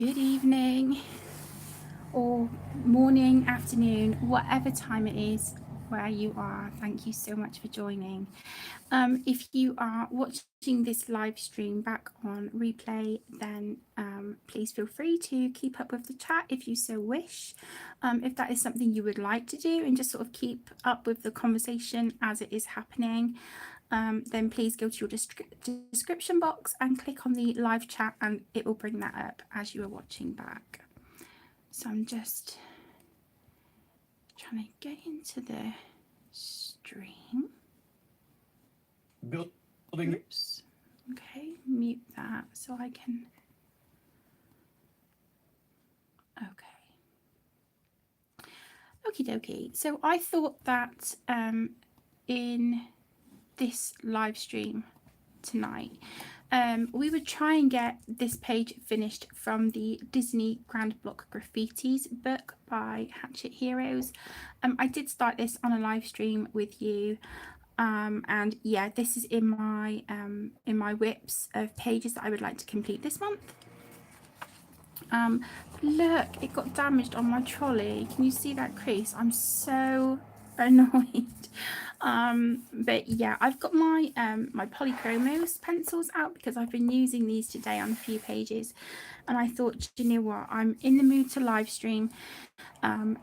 Good evening or morning, afternoon, whatever time it is where you are. Thank you so much for joining. If you are watching this live stream back on replay, then please feel free to keep up with the chat if you so wish. If that is something you would like to do and just sort of keep up with the conversation as it is happening, then please go to your description box and click on the live chat and it will bring that up as you are watching back. So I'm just trying to get into the stream. Building. Oops. Okay, mute that so I can. Okay. Okie dokie. So I thought that in this live stream tonight, we would try and get this page finished from the Disney Graffitis book by Hachette Heroes. I did start this on a live stream with you, and yeah, this is in my whips of pages that I would like to complete this month. Look, it got damaged on my trolley. Can you see that crease? I'm so annoyed. But yeah, I've got my my Polychromos pencils out because I've been using these today on a few pages, and I thought, you know what, I'm in the mood to live stream.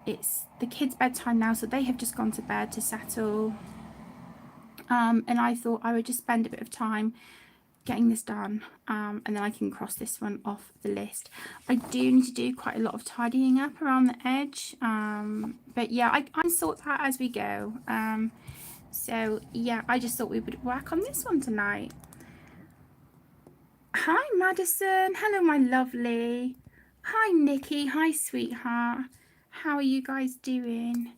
It's the kids' bedtime now, so they have just gone to bed to settle, and I thought I would just spend a bit of time getting this done, and then I can cross this one off the list. I do need to do quite a lot of tidying up around the edge, but yeah, I can sort that as we go. So yeah, I just thought we would work on this one tonight. Hi Madison, hello my lovely. Hi Nikki, hi sweetheart. How are you guys doing?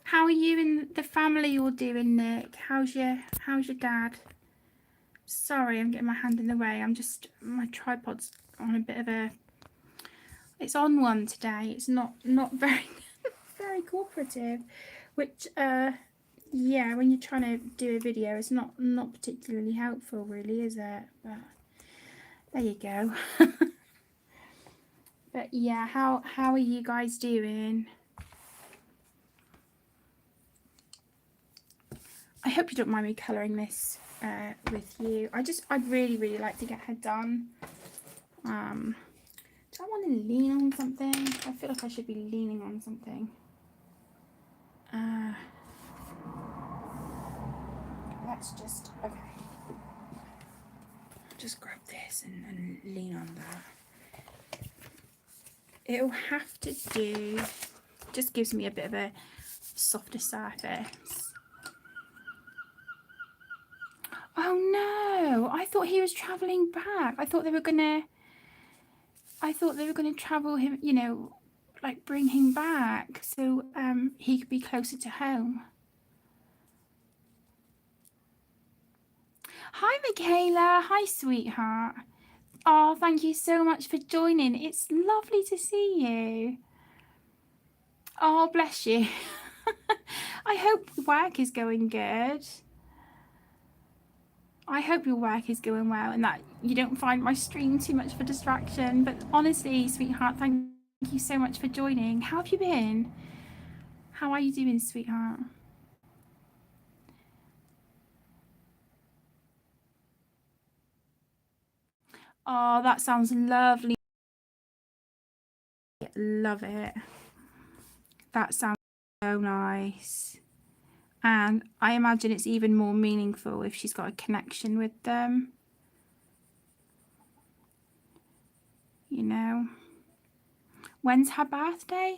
How are you and the family all doing, Nick? How's your dad? Sorry, I'm getting my hand in the way. My tripod's on a bit of a, it's on one today. It's not very very cooperative, which yeah, when you're trying to do a video, it's not particularly helpful, really, is it? But there you go. But yeah, how are you guys doing? I hope you don't mind me colouring this with you. I'd really like to get her done. Do I want to lean on something? I feel like I should be leaning on something. Let's just, okay. Just grab this and lean on that. It'll have to do, just gives me a bit of a softer surface. Oh no, I thought he was travelling back. I thought they were gonna travel him, you know, like bring him back so he could be closer to home. Hi Michaela, hi sweetheart. Oh, thank you so much for joining. It's lovely to see you. Oh, bless you. I hope work is going good. I hope your work is going well and that you don't find my stream too much of a distraction. But honestly, sweetheart, thank you so much for joining. How have you been? How are you doing, sweetheart? Oh, that sounds lovely. Love it. That sounds so nice. And I imagine it's even more meaningful if she's got a connection with them. You know. When's her birthday?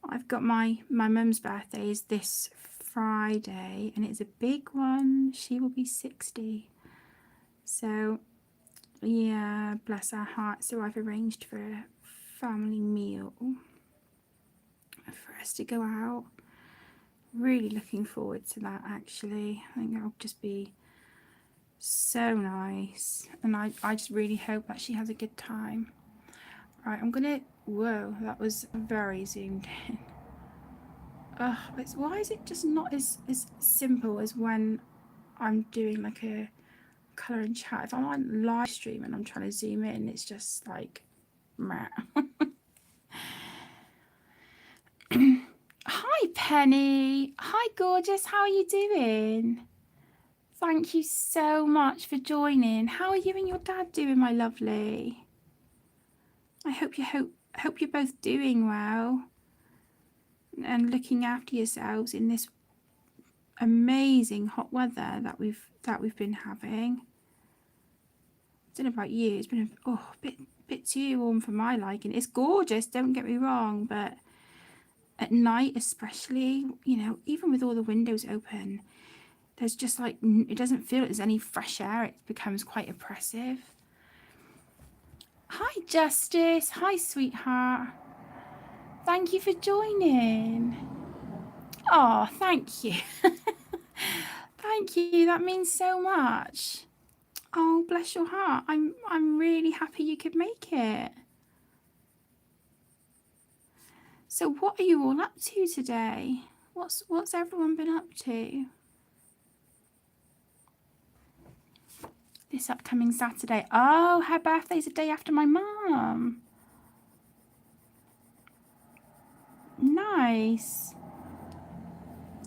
I've got my mum's birthday is this Friday and it's a big one. She will be 60. So yeah, bless her heart. So I've arranged for a family meal for us to go out. Really looking forward to that, actually. I think that'll just be so nice. And I just really hope that she has a good time. Right, I'm gonna, whoa, that was very zoomed in. Why is it just not as simple as when I'm doing like a colour in chat. If I'm on live stream and I'm trying to zoom in, it's just like meh. Hi Penny. Hi gorgeous. How are you doing? Thank you so much for joining. How are you and your dad doing, my lovely? I hope you're both doing well and looking after yourselves in this amazing hot weather that we've been having. I don't know about you, it's been a bit too warm for my liking. It's gorgeous, don't get me wrong, but at night especially, you know, even with all the windows open, there's just like, it doesn't feel like there's any fresh air. It becomes quite oppressive. Hi Justice, hi sweetheart. Thank you for joining. Oh, thank you. Thank you, that means so much. Oh, bless your heart. I'm really happy you could make it. So what are you all up to today? What's everyone been up to? This upcoming Saturday. Oh, her birthday's a day after my mum. Nice.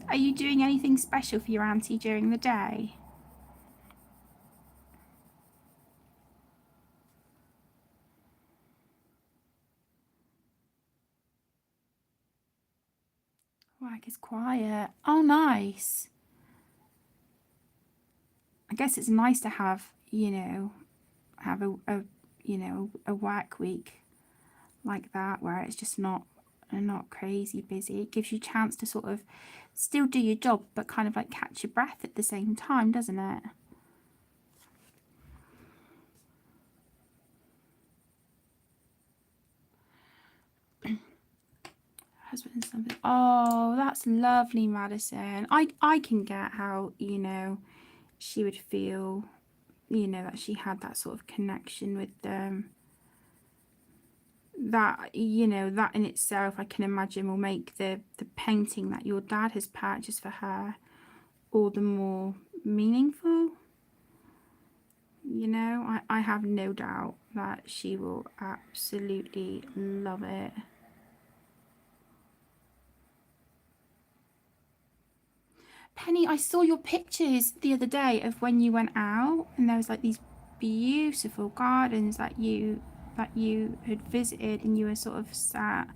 Are you doing anything special for your auntie during the day? Work is quiet. Oh, nice. I guess it's nice to have, you know, have a work week like that where it's just not crazy busy. It gives you a chance to sort of still do your job but kind of like catch your breath at the same time, doesn't it? Husband and son. Oh, that's lovely, Madison. I can get how, you know, she would feel, you know, that she had that sort of connection with them. That, you know, that in itself I can imagine will make the painting that your dad has purchased for her all the more meaningful. You know, I have no doubt that she will absolutely love it. Penny, I saw your pictures the other day of when you went out and there was like these beautiful gardens that you had visited and you were sort of sat.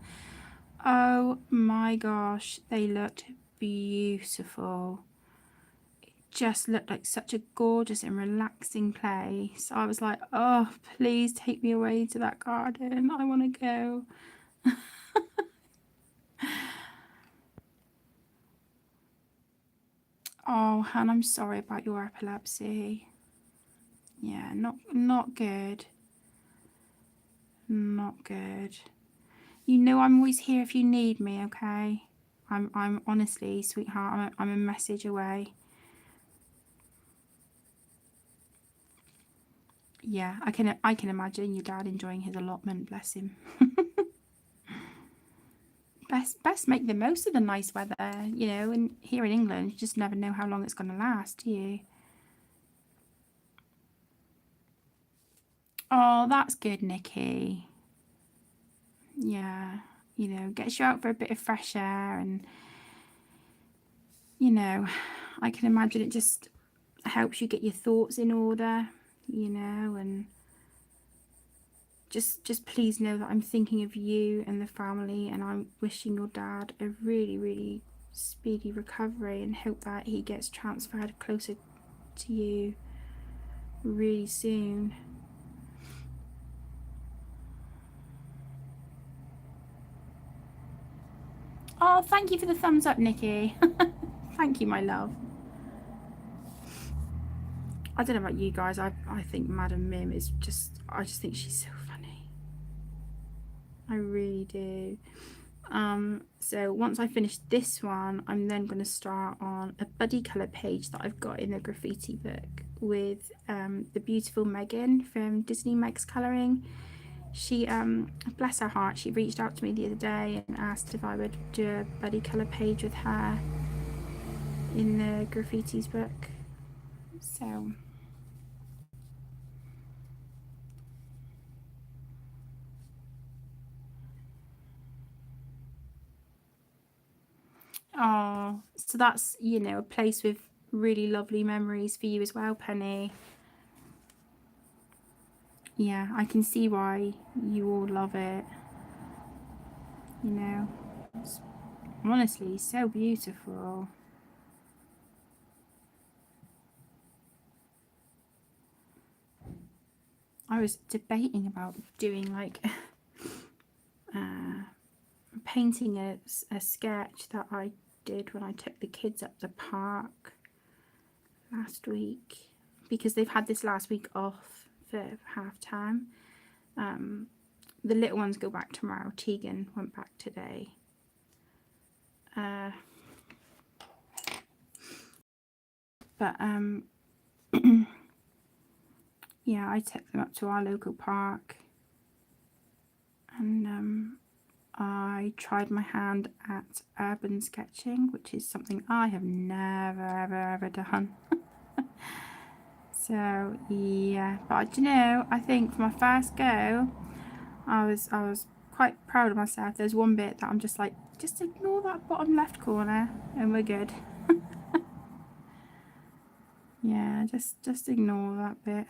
Oh my gosh, they looked beautiful. It just looked like such a gorgeous and relaxing place. I was like, oh, please take me away to that garden. I want to go. Oh, Han, I'm sorry about your epilepsy. Yeah, not good. Not good. You know I'm always here if you need me, okay? I'm honestly, sweetheart, I'm a message away. Yeah, I can imagine your dad enjoying his allotment, bless him. Best make the most of the nice weather, you know, and here in England you just never know how long it's gonna last, do you? Oh, that's good, Nikki. Yeah, you know, gets you out for a bit of fresh air and, you know, I can imagine it just helps you get your thoughts in order, you know, and just please know that I'm thinking of you and the family, and I'm wishing your dad a really, really speedy recovery and hope that he gets transferred closer to you really soon. Oh, thank you for the thumbs up, Nikki. Thank you, my love. I don't know about you guys, I think Madam Mim is just, I just think she's so funny. I really do. So once I finish this one, I'm then going to start on a buddy colour page that I've got in the graffiti book with the beautiful Megan from Disney Meg's Colouring. She, bless her heart, she reached out to me the other day and asked if I would do a buddy colour page with her in the graffitis book. So So that's, you know, a place with really lovely memories for you as well, Penny. Yeah, I can see why you all love it. You know, it's honestly so beautiful. I was debating about doing like painting a sketch that I did when I took the kids up the park last week, because they've had this last week off for half term. The little ones go back tomorrow. Tegan went back today. But yeah, I took them up to our local park, and I tried my hand at urban sketching, which is something I have never ever done. So yeah, but you know, I think for my first go, I was quite proud of myself. There's one bit that I'm just like, just ignore that bottom left corner and we're good. Yeah, just ignore that bit.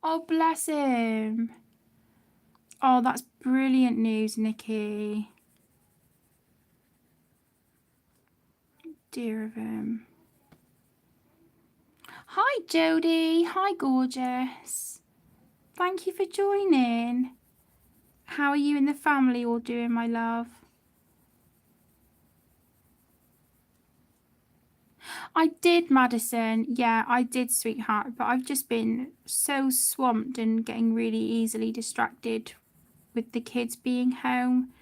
Oh, bless him. Oh, that's brilliant news, Nikki. Dear of him. Hi, Jodie. Hi, gorgeous. Thank you for joining. How are you and the family all doing, my love? I did, Madison. Yeah, I did, sweetheart. But I've just been so swamped and getting really easily distracted with the kids being home.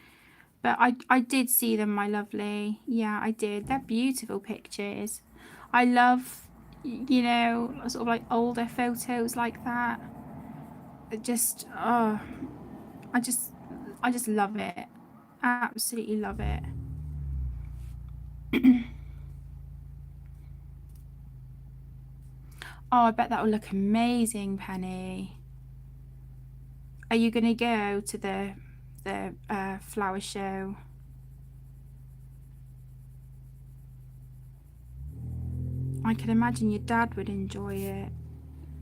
But I did see them, my lovely. Yeah, I did. They're beautiful pictures. I love, you know, sort of like older photos like that. It just, oh, I just love it. Absolutely love it. Oh, I bet that will look amazing, Penny. Are you going to go to the flower show? I can imagine your dad would enjoy it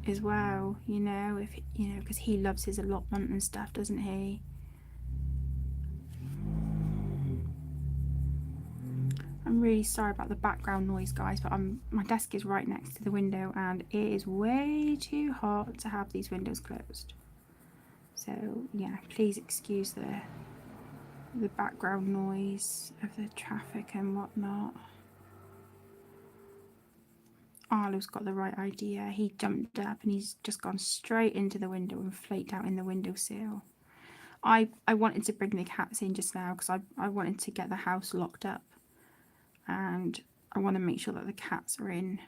as well, you know, if you know, because he loves his allotment and stuff, doesn't he? I'm really sorry about the background noise, guys, but my desk is right next to the window and it is way too hot to have these windows closed. So yeah, please excuse the background noise of the traffic and whatnot. Arlo's got the right idea. He jumped up and he's just gone straight into the window and flaked out in the windowsill. I wanted to bring the cats in just now because I wanted to get the house locked up, and I want to make sure that the cats are in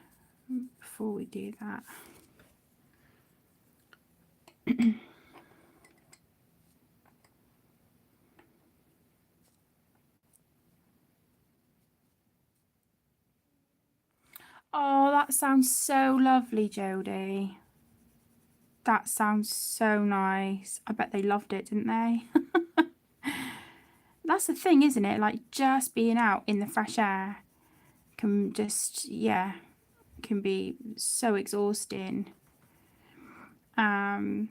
before we do that. Oh, that sounds so lovely, Jodie. That sounds so nice. I bet they loved it, didn't they? That's the thing, isn't it? Like, just being out in the fresh air can just, yeah, can be so exhausting. So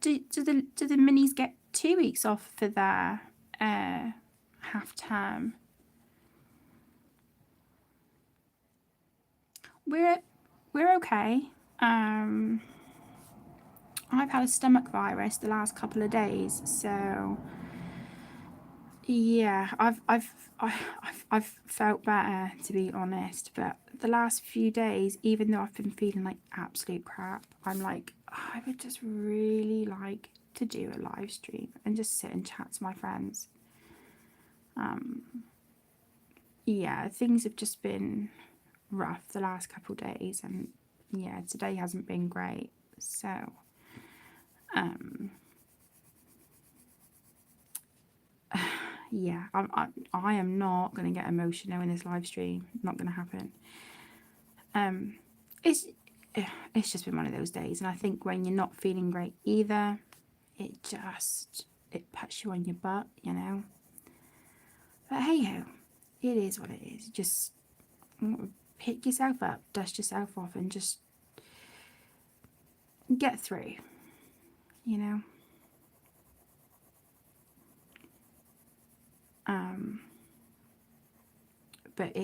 do the minis get 2 weeks off for their half term? We're okay. I've had a stomach virus the last couple of days, so yeah, I've felt better, to be honest. But the last few days, even though I've been feeling like absolute crap, I'm like, I would just really like to do a live stream and just sit and chat to my friends. Yeah, things have just been rough the last couple of days, and yeah, today hasn't been great. So yeah, I am not going to get emotional in this live stream. Not going to happen. Is it's just been one of those days. And I think when you're not feeling great either, it puts you on your butt, you know. But hey ho, it is what it is. Just pick yourself up, dust yourself off, and just get through, you know. But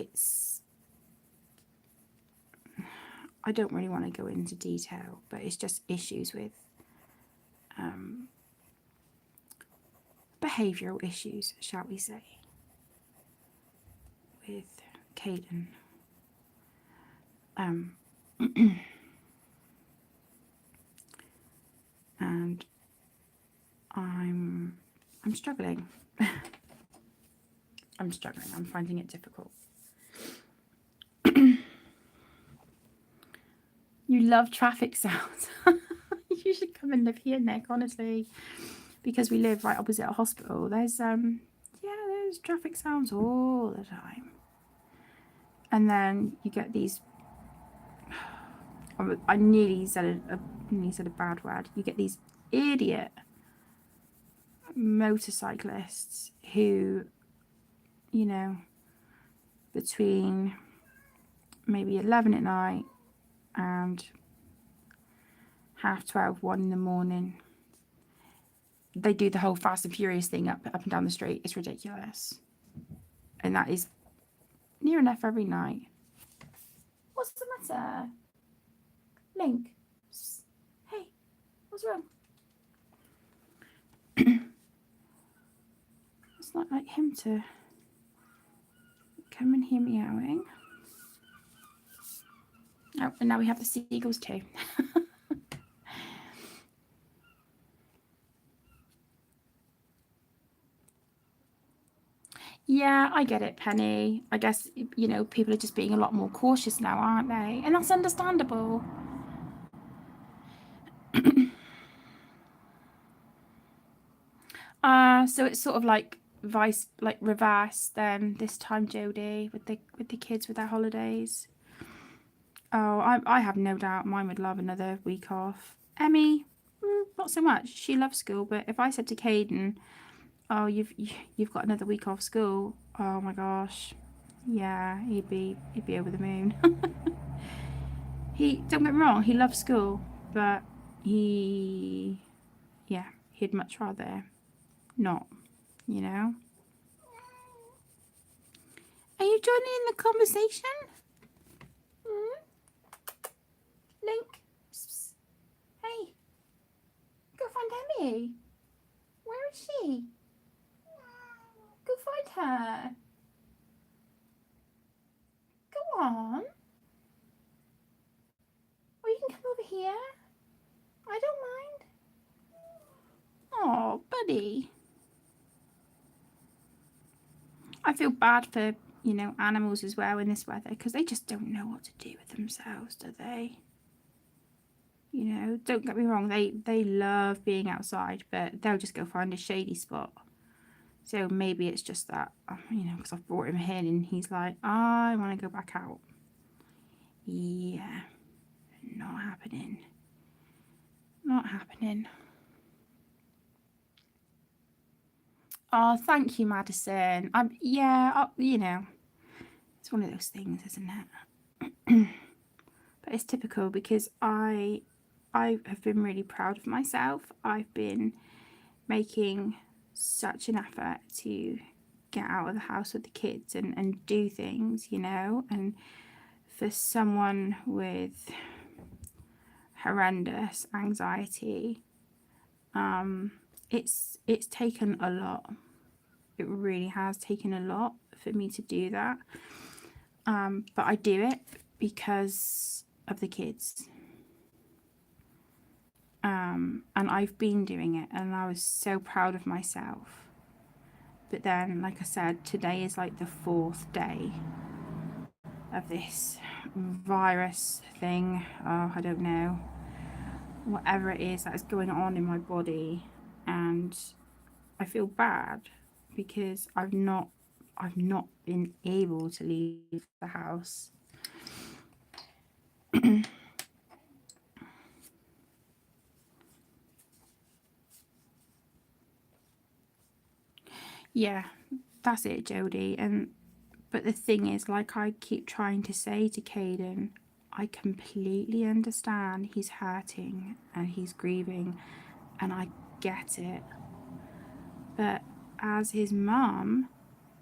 I don't really want to go into detail, but it's just issues with behavioural issues, shall we say, with Caden. And I'm struggling. I'm struggling. I'm finding it difficult. You love traffic sounds. You should come and live here, Nick, honestly. Because we live right opposite a hospital. There's there's traffic sounds all the time. And then you get these, I nearly said a bad word. You get these idiot motorcyclists who, you know, between maybe 11 at night and 12:30, 1 in the morning, they do the whole Fast and Furious thing up and down the street. It's ridiculous. And that is near enough every night. What's the matter? Link? Hey, what's wrong? It's not like him to come and hear meowing. Oh, and now we have the seagulls too. Yeah, I get it, Penny. I guess, you know, people are just being a lot more cautious now, aren't they? And that's understandable. So it's sort of like reverse then this time, Jodie, with the kids with their holidays. Oh, I have no doubt mine would love another week off. Emmy, not so much. She loves school, but if I said to Caden, oh, you've got another week off school, oh my gosh, yeah, he'd be over the moon. Don't get me wrong, he loves school, but he'd much rather not, you know. Are you joining in the conversation? Link? Psst. Hey, go find Emmy. Where is she? Go find her. Go on. Or you can come over here. I don't mind. Oh, buddy. I feel bad for, you know, animals as well in this weather because they just don't know what to do with themselves, do they? You know, don't get me wrong, they love being outside, but they'll just go find a shady spot. So maybe it's just that, you know, because I've brought him in and he's like, I want to go back out. Yeah, not happening. Not happening. Oh, thank you, Madison. You know, it's one of those things, isn't it? But it's typical because I have been really proud of myself. I've been making such an effort to get out of the house with the kids and do things, you know, and for someone with horrendous anxiety, it's taken a lot. It really has taken a lot for me to do that, but I do it because of the kids. And I've been doing it and I was so proud of myself. But then, like I said, today is like the 4th day of this virus thing. Oh, I don't know. Whatever it is that is going on in my body. And I feel bad because I've not been able to leave the house. Yeah, that's it, Jodie. But the thing is, like I keep trying to say to Caden, I completely understand he's hurting and he's grieving, and I get it. But as his mum,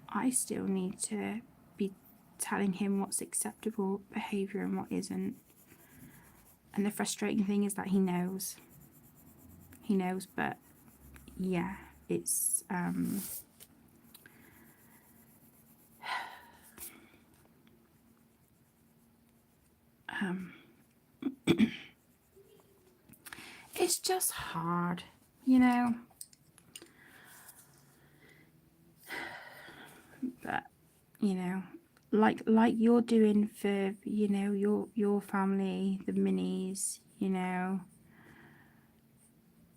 I still need to be telling him what's acceptable behaviour and what isn't. And the frustrating thing is that he knows. He knows, but yeah, it's it's just hard, you know. But you know, like you're doing for, you know, your family, the minis, you know,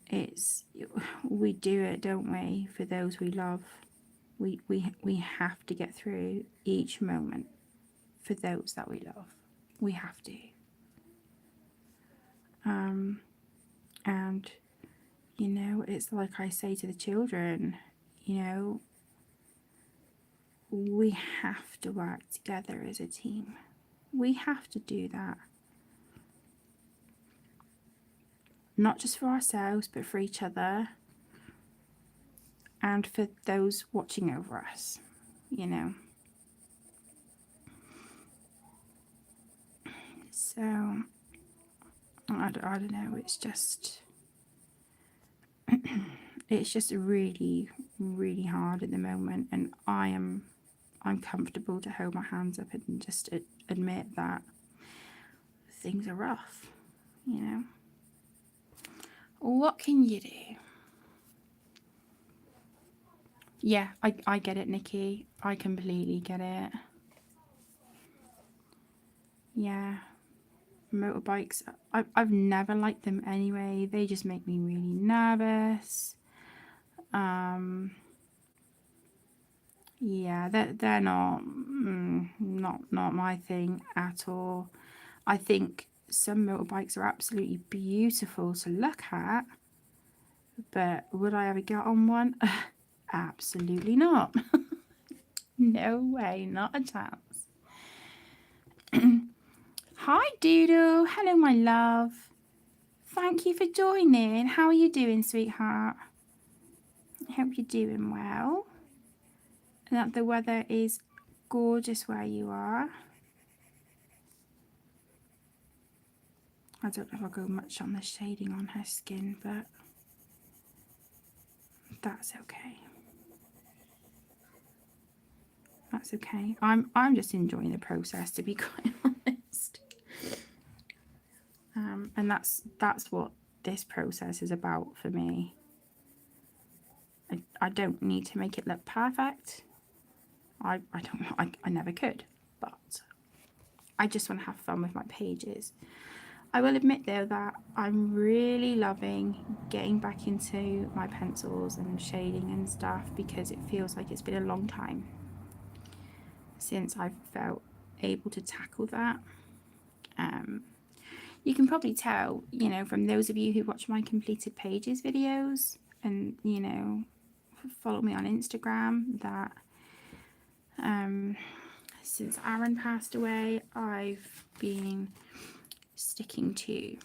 it's, we do it, don't we, for those we love. We have to get through each moment for those that we love. We have to. And you know, it's like I say to the children, you know, we have to work together as a team. We have to do that. Not just for ourselves, but for each other and for those watching over us, you know. So, I don't know, it's just really, really hard at the moment, and I'm comfortable to hold my hands up and just admit that things are rough, you know. What can you do? Yeah, I get it, Nikki. I completely get it. Yeah. Motorbikes, I've never liked them anyway. They just make me really nervous. Yeah, they're not my thing at all. I think some motorbikes are absolutely beautiful to look at, but would I ever get on one? Absolutely not. No way, not a chance. Hi, Doodle. Hello, my love. Thank you for joining. How are you doing, sweetheart? I hope you're doing well. And that the weather is gorgeous where you are. I don't know if I'll go much on the shading on her skin, but that's okay. That's okay. I'm just enjoying the process, to be quite honest. And that's what this process is about for me. I don't need to make it look perfect. I don't, I never could, but I just want to have fun with my pages. I will admit though that I'm really loving getting back into my pencils and shading and stuff, because it feels like it's been a long time since I've felt able to tackle that. You can probably tell, you know, from those of you who watch my completed pages videos and, you know, follow me on Instagram, that since Aaron passed away, I've been sticking to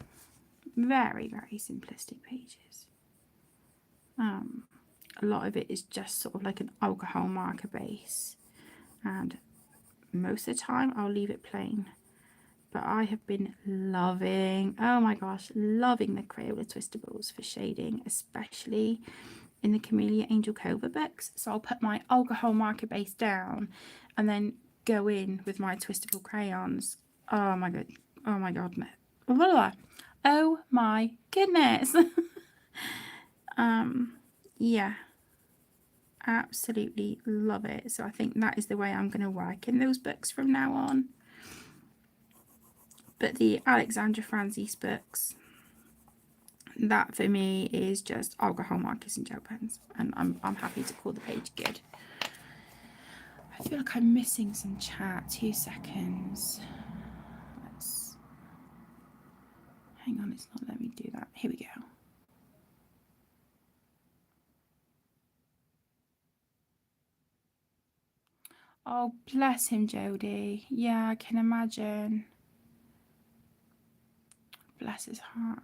very, very simplistic pages. A lot of it is just sort of like an alcohol marker base, and most of the time I'll leave it plain. But I have been loving, oh my gosh, loving the Crayola Twistables for shading, especially in the Camellia Angel Cova books. So I'll put my alcohol marker base down and then go in with my twistable crayons. Oh my god, oh my god, oh my goodness. Yeah, absolutely love it. So I think that is the way I'm going to work in those books from now on. But the Alexandra Franzese books, that for me is just alcohol markers and gel pens, and I'm happy to call the page good. I feel like I'm missing some chat. 2 seconds. Let's hang on, it's not letting me do that. Here we go. Oh, bless him, Jodie. Yeah, I can imagine. Bless his heart.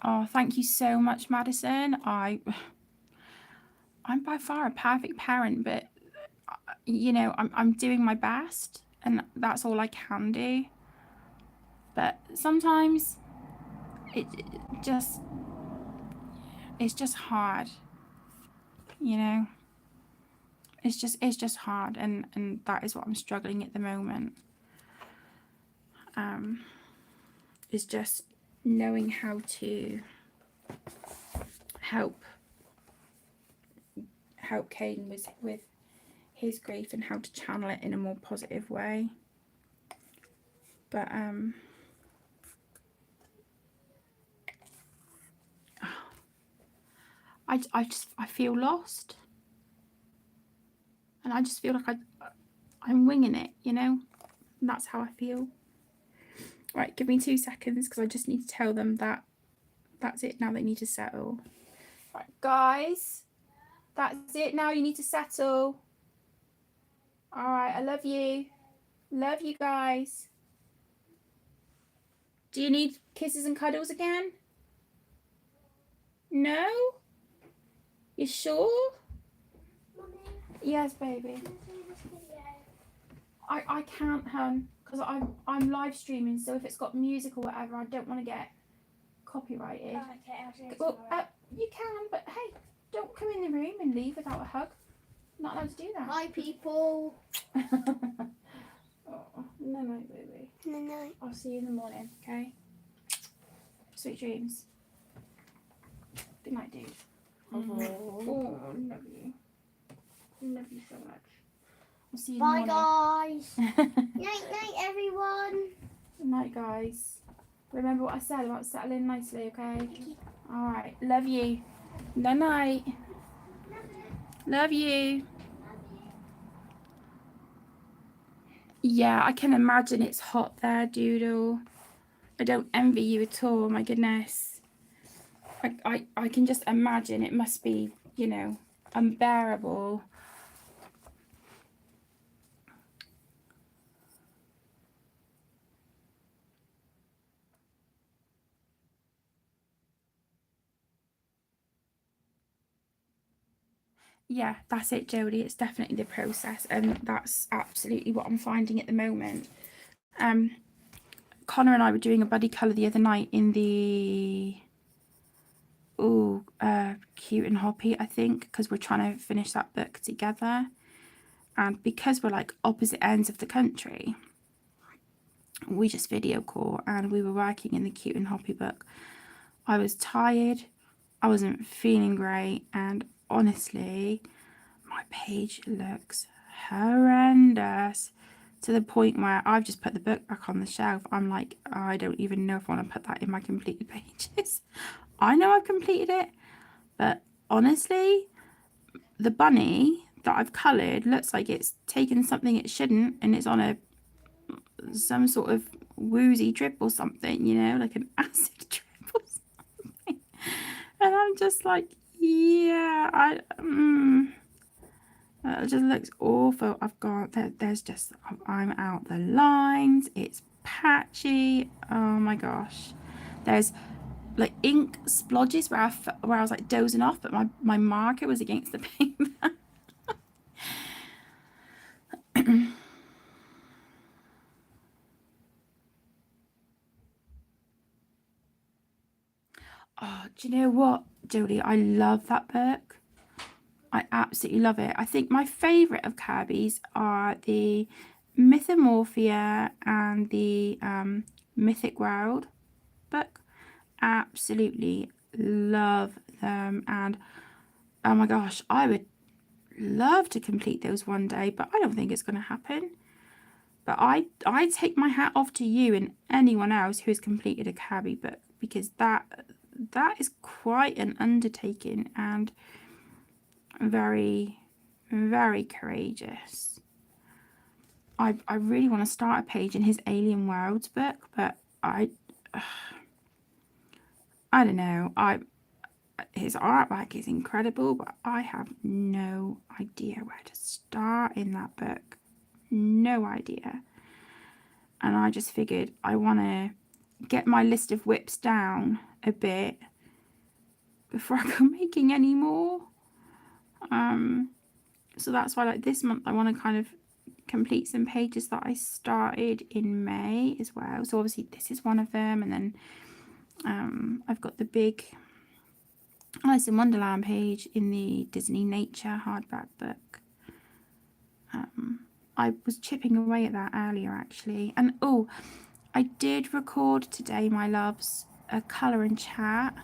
Oh, thank you so much, Madison. I'm by far a perfect parent, but you know, I'm doing my best, and that's all I can do. But sometimes it's just hard, you know. It's just hard, and that is what I'm struggling at the moment. Is just knowing how to help Caden with his grief and how to channel it in a more positive way. But I feel lost, and I just feel like I'm winging it, you know. And that's how I feel. Right, give me 2 seconds because I just need to tell them that that's it now. They need to settle. Right, guys, that's it now. You need to settle. All right, I love you. Love you guys. Do you need kisses and cuddles again? No? You sure? Mommy, yes, baby. I can't, hun, because I'm live streaming. So if it's got music or whatever, I don't want to get copyrighted. Oh, okay, I'll do it tomorrow. You can, but hey, don't come in the room and leave without a hug. Not allowed to do that. Hi, people. Oh, no, baby. No. I'll see you in the morning, okay? Sweet dreams. Good night, dude. Oh, love you. Love you so much. I'll see you in the morning. Bye, guys. Night, everyone. Good night, guys. Remember what I said about settling nicely, okay? Alright, love you. Night night. Love you. Yeah, I can imagine it's hot there, Doodle. I don't envy you at all, my goodness. I can just imagine it must be, you know, unbearable. Yeah, that's it, Jodie. It's definitely the process, and that's absolutely what I'm finding at the moment. Connor and I were doing a buddy colour the other night in the Cute and Hoppy, I think, because we're trying to finish that book together, and because we're like opposite ends of the country, we just video call, and we were working in the Cute and Hoppy book. I was tired, I wasn't feeling great, and honestly, my page looks horrendous, to the point where I've just put the book back on the shelf. I'm like, I don't even know if I want to put that in my completed pages. I know I've completed it, but honestly, the bunny that I've coloured looks like it's taken something it shouldn't, and it's on some sort of woozy drip or something, you know, like an acid drip or something. And I'm just like, yeah, it just looks awful. There's just, I'm out the lines. It's patchy. Oh my gosh. There's like ink splodges where I was like dozing off, but my marker was against the paper. Oh, do you know what, Jodie? I love that book. I absolutely love it. I think my favourite of Kirby's are the Mythomorphia and the Mythic World book. Absolutely love them, and oh my gosh, I would love to complete those one day, but I don't think it's going to happen. But I take my hat off to you and anyone else who has completed a Kirby book, because that is quite an undertaking and very, very courageous. I really want to start a page in his Alien Worlds book, but I don't know. his artwork is incredible, but I have no idea where to start in that book. No idea. And I just figured I want to get my list of whips down a bit before I go making any more. So that's why, like, this month I want to kind of complete some pages that I started in May as well. So obviously this is one of them, and then I've got the big Alice in Wonderland page in the Disney Nature hardback book. I was chipping away at that earlier actually, and oh, I did record today, my loves, a colour and chat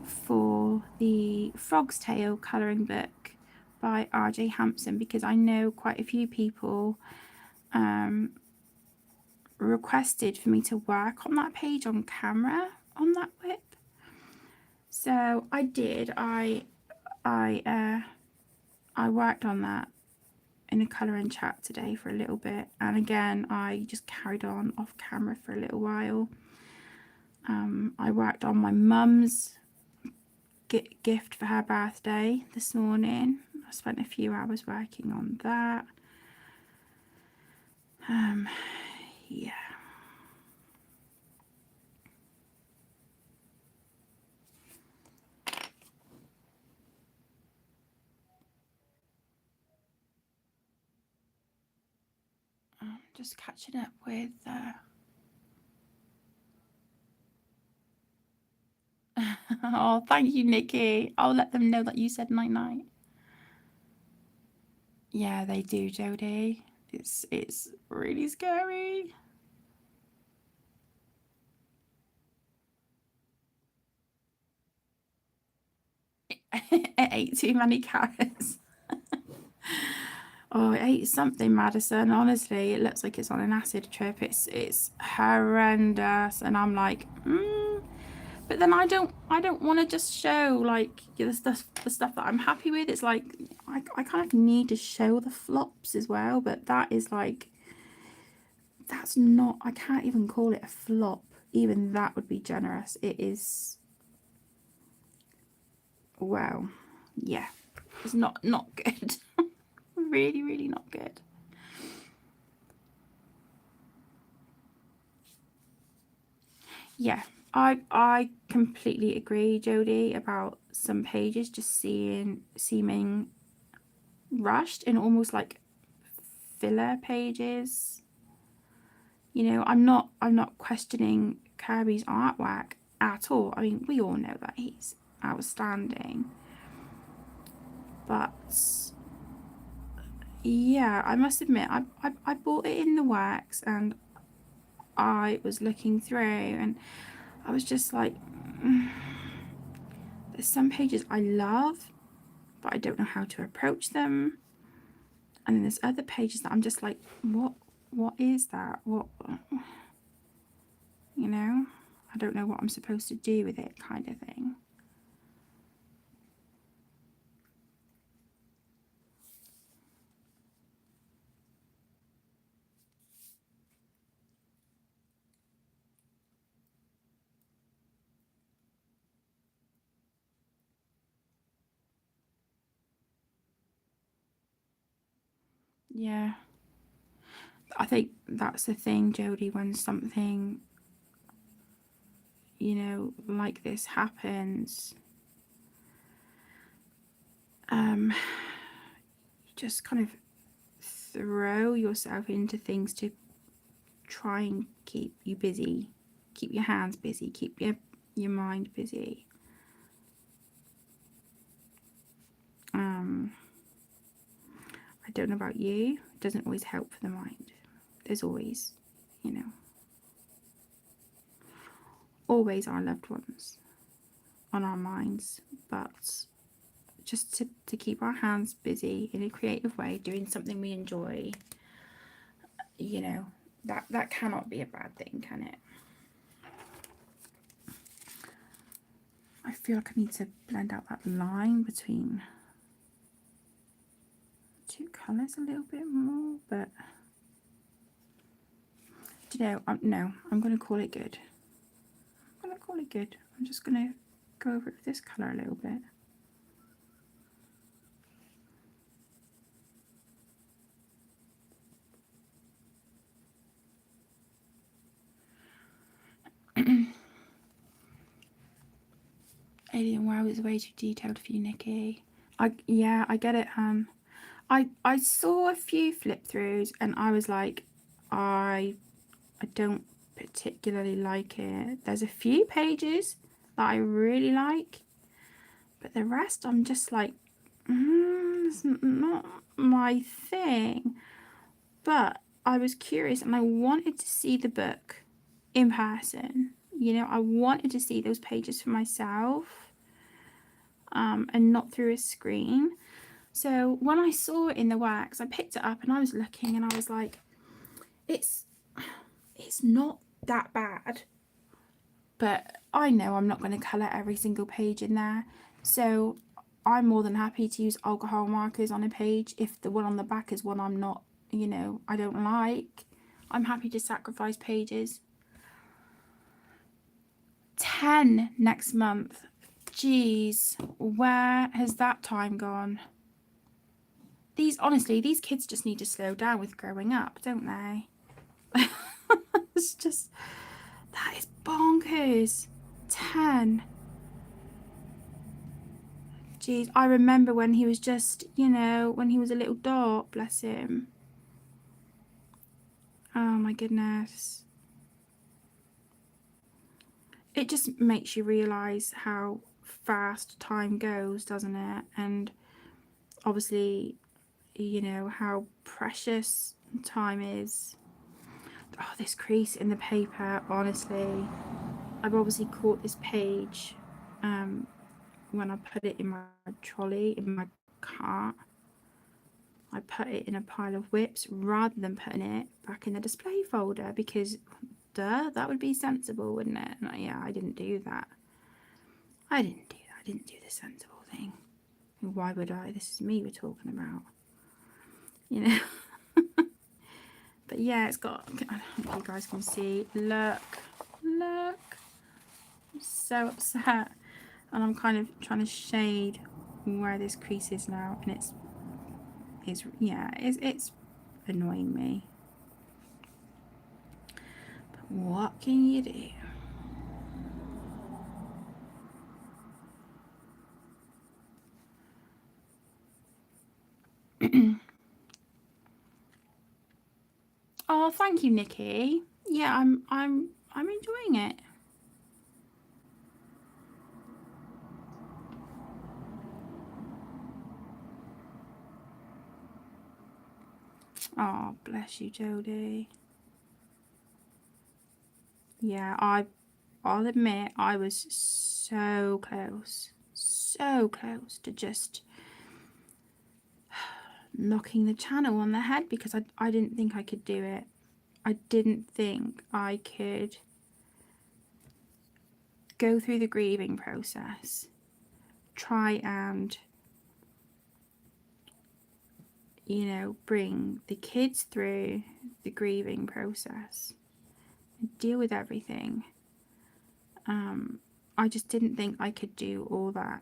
for the Frog's Tale colouring book by RJ Hampson, because I know quite a few people requested for me to work on that page on camera on that whip. So I did. I worked on that in a colour and chat today for a little bit, and again I just carried on off camera for a little while. I worked on my mum's gift for her birthday this morning. I spent a few hours working on that. Yeah. Just catching up with oh, thank you, Nikki. I'll let them know that you said night night. Yeah, they do, Jodie. It's really scary. It ate too many carrots. Oh, it ate something, Madison. Honestly, it looks like it's on an acid trip. It's horrendous, and I'm like, but then I don't want to just show like the stuff that I'm happy with. It's like I kind of need to show the flops as well, but that is like, that's not, I can't even call it a flop. Even that would be generous. It is, well, yeah, it's not good. Really, really not good. Yeah, I completely agree, Jodie, about some pages just seeming rushed and almost like filler pages. You know, I'm not questioning Kirby's artwork at all. I mean, we all know that he's outstanding. But yeah, I must admit, I bought it in the works, and I was looking through and I was just like, there's some pages I love, but I don't know how to approach them. And then there's other pages that I'm just like, what is that? What, you know, I don't know what I'm supposed to do with it, kind of thing. Yeah, I think that's the thing, Jodie, when something, you know, like this happens, you just kind of throw yourself into things to try and keep you busy, keep your hands busy, keep your mind busy. I don't know about you, it doesn't always help for the mind. There's always, you know, always our loved ones on our minds, but just to keep our hands busy in a creative way, doing something we enjoy, you know, that cannot be a bad thing, can it? I feel like I need to blend out that line between two colours a little bit more, but you know, no, I'm going to call it good. I'm going to call it good. I'm just going to go over it with this colour a little bit. Alien Wow is way too detailed for you, Nikki. I get it, Han. I saw a few flip throughs and I was like, I don't particularly like it. There's a few pages that I really like, but the rest I'm just like, it's not my thing. But I was curious and I wanted to see the book in person. You know, I wanted to see those pages for myself, and not through a screen. So when I saw it in the wax, I picked it up and I was looking and I was like, it's not that bad. But I know I'm not going to colour every single page in there. So I'm more than happy to use alcohol markers on a page if the one on the back is one I'm not, you know, I don't like. I'm happy to sacrifice pages. 10 next month. Jeez, where has that time gone? Honestly, these kids just need to slow down with growing up, don't they? It's just, that is bonkers. 10. Jeez, I remember when he was just, you know, when he was a little dot, bless him. Oh my goodness. It just makes you realise how fast time goes, doesn't it? And obviously, you know, how precious time is. Oh, this crease in the paper, honestly. I've obviously caught this page when I put it in my trolley, in my cart. I put it in a pile of whips rather than putting it back in the display folder because, duh, that would be sensible, wouldn't it? And yeah, I didn't do that. I didn't do the sensible thing. Why would I? This is me we're talking about. You know? But yeah, it's got, I don't know if you guys can see. Look. I'm so upset. And I'm kind of trying to shade where this crease is now. And it's annoying me. But what can you do? Oh, thank you, Nikki. Yeah, I'm enjoying it. Oh, bless you, Jodie. Yeah, I'll admit I was so close to just knocking the channel on the head because I didn't think I could do it. I didn't think I could go through the grieving process, try and, you know, bring the kids through the grieving process, deal with everything. I just didn't think I could do all that.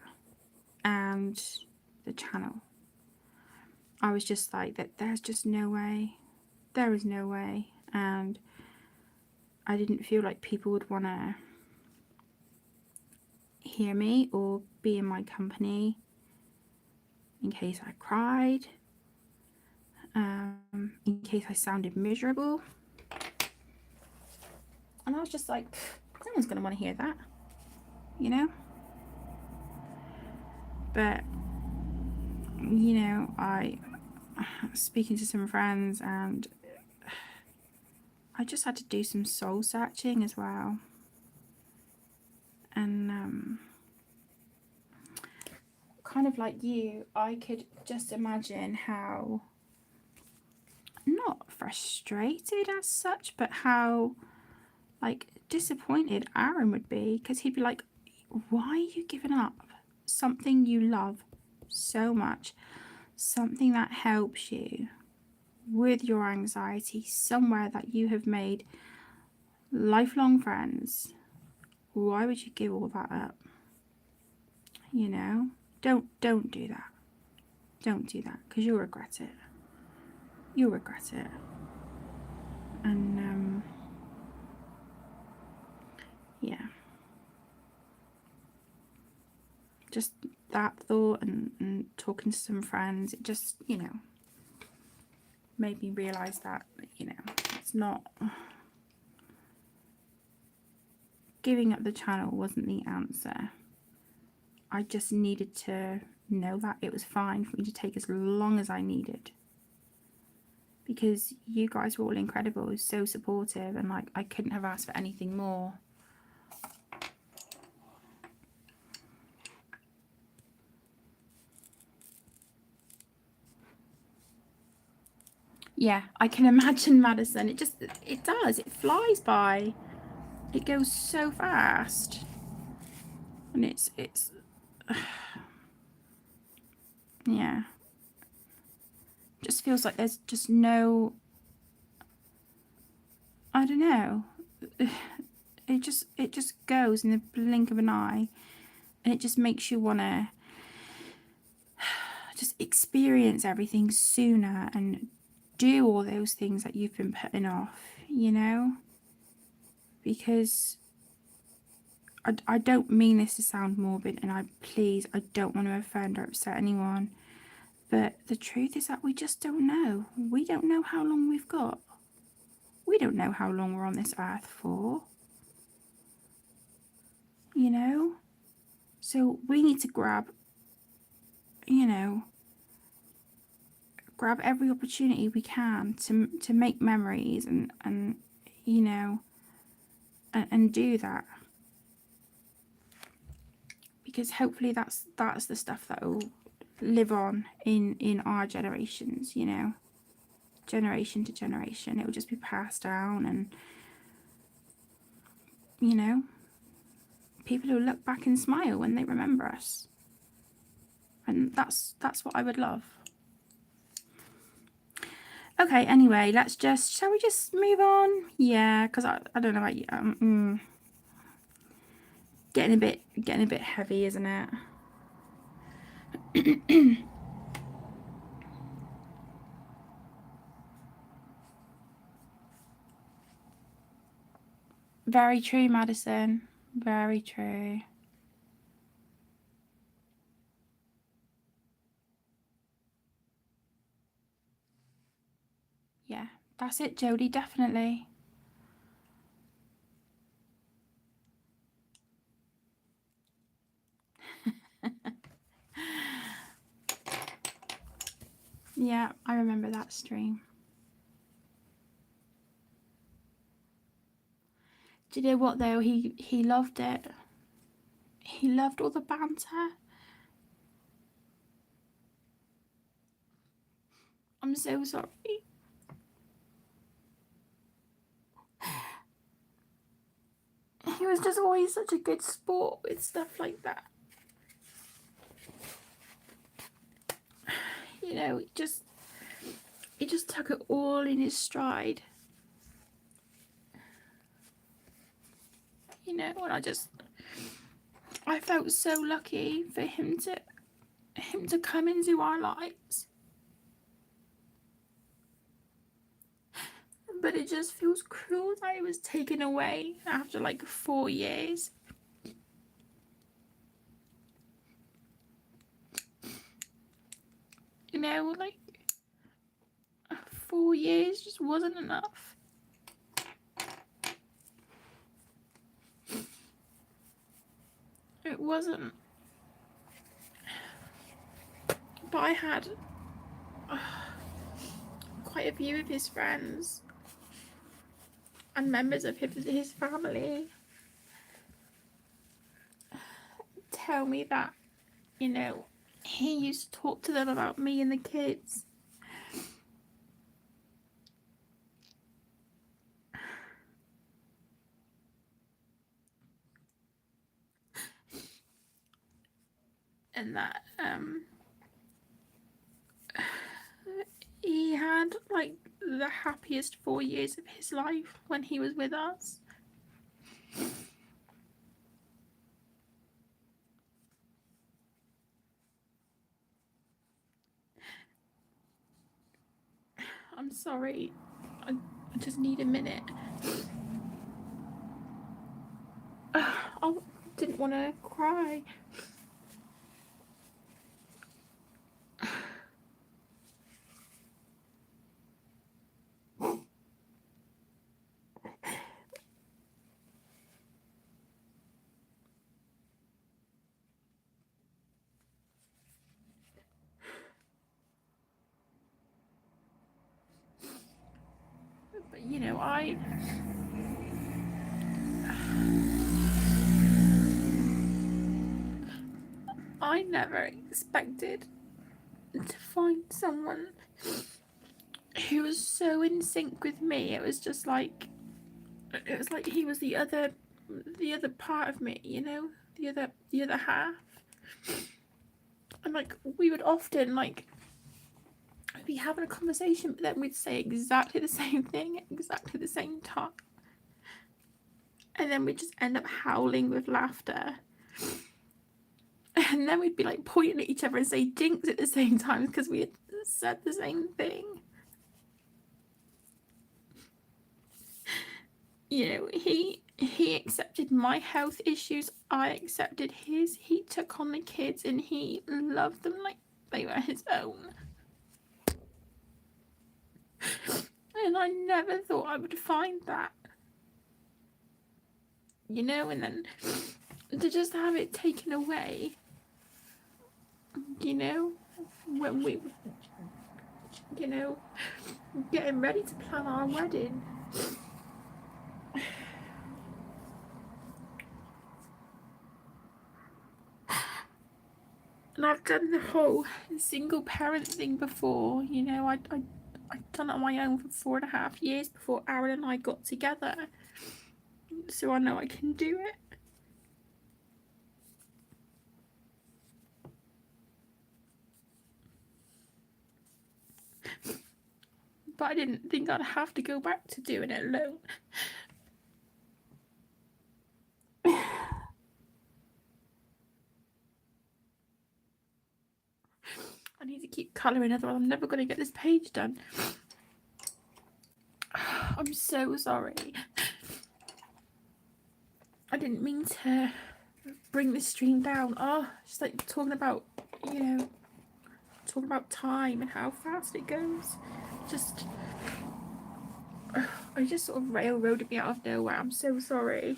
And the channel, I was just like, that there's just no way. There is no way. And I didn't feel like people would want to hear me or be in my company in case I cried, in case I sounded miserable. And I was just like, no one's going to want to hear that, you know? But, you know, I was speaking to some friends and I just had to do some soul searching as well. And kind of like you, I could just imagine how, not frustrated as such, but how like disappointed Aaron would be, because he'd be like, why are you giving up something you love so much, something that helps you with your anxiety, somewhere that you have made lifelong friends? Why would you give all that up? you know. Don't do that. Don't do that, because you'll regret it. You'll regret it. And yeah, just that thought and talking to some friends, it just, you know, made me realise that, you know, it's not, giving up the channel wasn't the answer. I just needed to know that it was fine for me to take as long as I needed, because you guys were all incredible, so supportive, and like I couldn't have asked for anything more. Yeah, I can imagine, Madison. It does. It flies by. It goes so fast. And it's yeah. Just feels like there's just no, I don't know. It just goes in the blink of an eye, and it just makes you want to just experience everything sooner and do all those things that you've been putting off, you know? Because I don't mean this to sound morbid, and I don't want to offend or upset anyone, but the truth is that we just don't know. We don't know how long we've got. We don't know how long we're on this earth for, you know? So we need to grab, you know, grab every opportunity we can to make memories and you know, and do that, because hopefully that's the stuff that will live on in our generations, you know, generation to generation. It will just be passed down, and you know, people will look back and smile when they remember us, and that's what I would love. Okay, anyway, shall we just move on? Yeah, because I don't know about you. Getting a bit heavy, isn't it? Very true, Madison. Very true. Yeah, that's it, Jodie, definitely. Yeah, I remember that stream. Do you know what though? He loved it. He loved all the banter. I'm so sorry. He was just always such a good sport with stuff like that. You know, he just took it all in his stride. You know, and I felt so lucky for him to come into our lives. But it just feels cruel that it was taken away after like 4 years. You know, like 4 years just wasn't enough. It wasn't. But I had quite a few of his friends and members of his family tell me that, you know, he used to talk to them about me and the kids. And that he had like the happiest 4 years of his life when he was with us. I'm sorry. I just need a minute. I didn't want to cry. But you know, I never expected to find someone who was so in sync with me. It was like he was the other part of me, you know, the other half. And like we would often like be having a conversation, but then we'd say exactly the same thing at exactly the same time. And then we'd just end up howling with laughter. And then we'd be like pointing at each other and say jinx at the same time because we had said the same thing. You know, he accepted my health issues, I accepted his. He took on the kids and he loved them like they were his own. And I never thought I would find that. You know, and then to just have it taken away, you know, when we, you know, getting ready to plan our wedding. And I've done the whole single parent thing before, you know, I'd done it on my own for 4.5 years before Aaron and I got together. So I know I can do it. But I didn't think I'd have to go back to doing it alone. I need to keep colouring, otherwise I'm never going to get this page done. I'm so sorry. I didn't mean to bring this stream down. Oh, just like talking about, you know, talking about time and how fast it goes. Just, I just sort of railroaded me out of nowhere. I'm so sorry.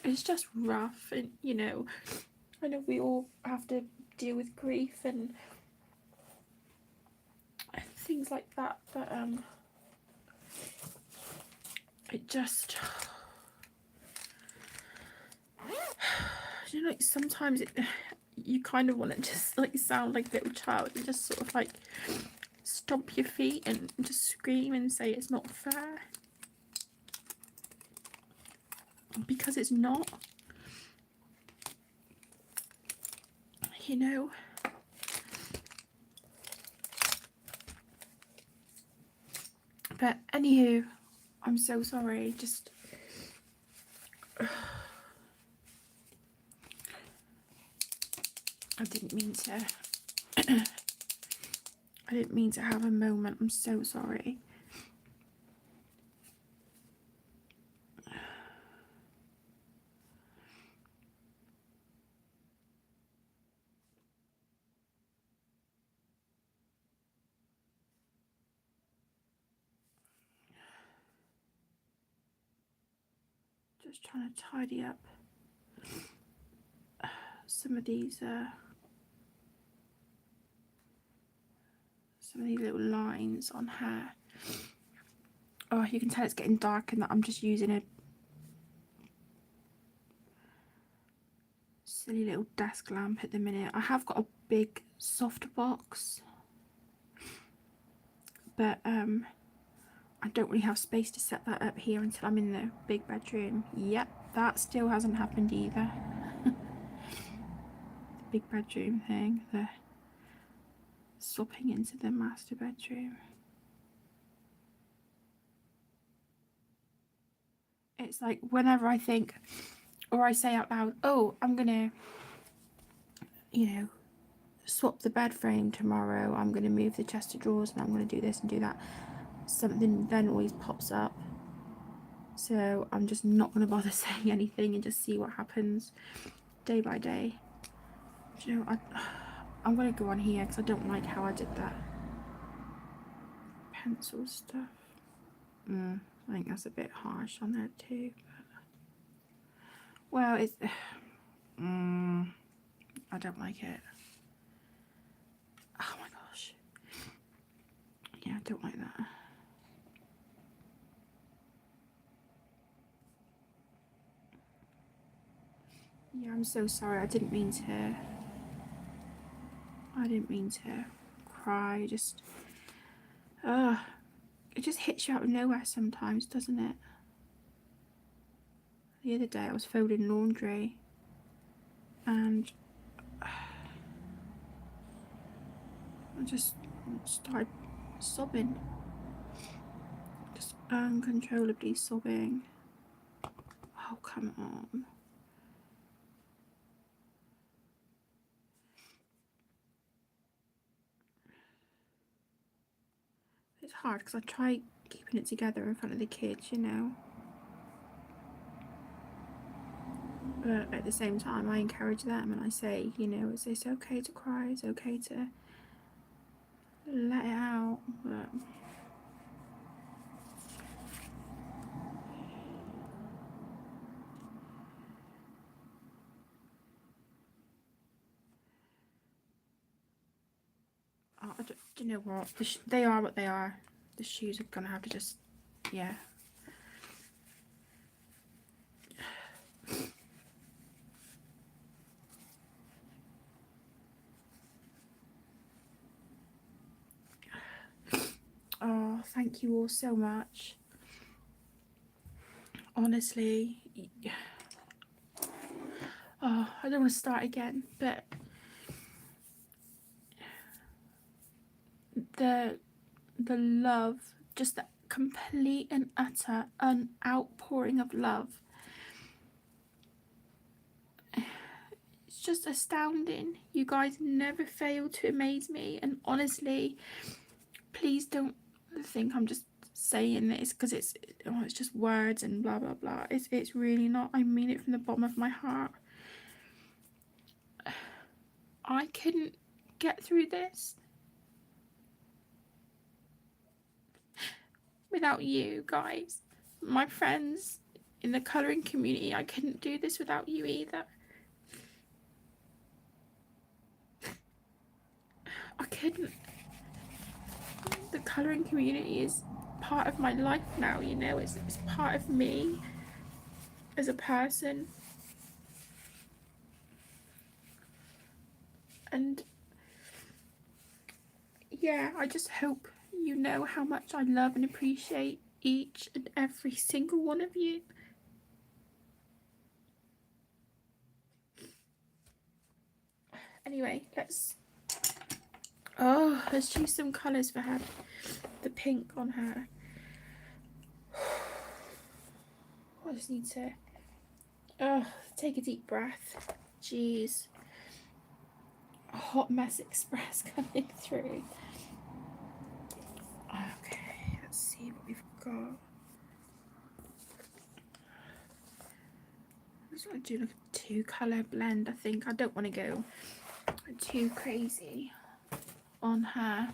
It's just rough, and you know, I know we all have to deal with grief and things like that, but it just, you know, like sometimes you kind of want to just like sound like a little child and just sort of like stomp your feet and just scream and say it's not fair, because it's not, you know. But anywho, I'm so sorry. Just I didn't mean to I didn't mean to have a moment. I'm so sorry. Just trying to tidy up some of these little lines on her. Oh, you can tell it's getting dark and that I'm just using a silly little desk lamp at the minute. I have got a big soft box, but I don't really have space to set that up here until I'm in the big bedroom. Yep, that still hasn't happened either. The big bedroom thing, the swapping into the master bedroom. It's like whenever I think or I say out loud, oh, I'm gonna, you know, swap the bed frame tomorrow, I'm gonna move the chest of drawers and I'm gonna do this and do that, something then always pops up. So I'm just not gonna bother saying anything and just see what happens day by day. Do you know, I'm gonna go on here because I don't like how I did that pencil stuff. I think that's a bit harsh on there too. But, well, it's I don't like it. Oh my gosh. Yeah, I don't like that. Yeah, I'm so sorry. I didn't mean to cry. Just it just hits you out of nowhere sometimes, doesn't it? The other day I was folding laundry and I just started sobbing. Just uncontrollably sobbing. Oh, come on. It's hard because I try keeping it together in front of the kids, you know. But at the same time, I encourage them and I say, you know, it's okay to cry, it's okay to let it out. But do you know what? They are what they are. The shoes are gonna have to just, yeah. Oh, thank you all so much. Honestly, oh, I don't want to start again, but the love, just the complete and utter outpouring of love. It's just astounding. You guys never fail to amaze me, and honestly, please don't think I'm just saying this because it's just words and blah blah blah. It's really not. I mean it from the bottom of my heart. I couldn't get through this without you guys, my friends in the colouring community. I couldn't do this without you either. I couldn't. The colouring community is part of my life now, you know. It's part of me as a person. And yeah, I just hope you know how much I love and appreciate each and every single one of you. Anyway, let's choose some colours for her. The pink on her. I just need to take a deep breath. Jeez. A hot mess express coming through. Okay, let's see what we've got. I just want to do like a 2-colour blend, I think. I don't want to go too crazy on her.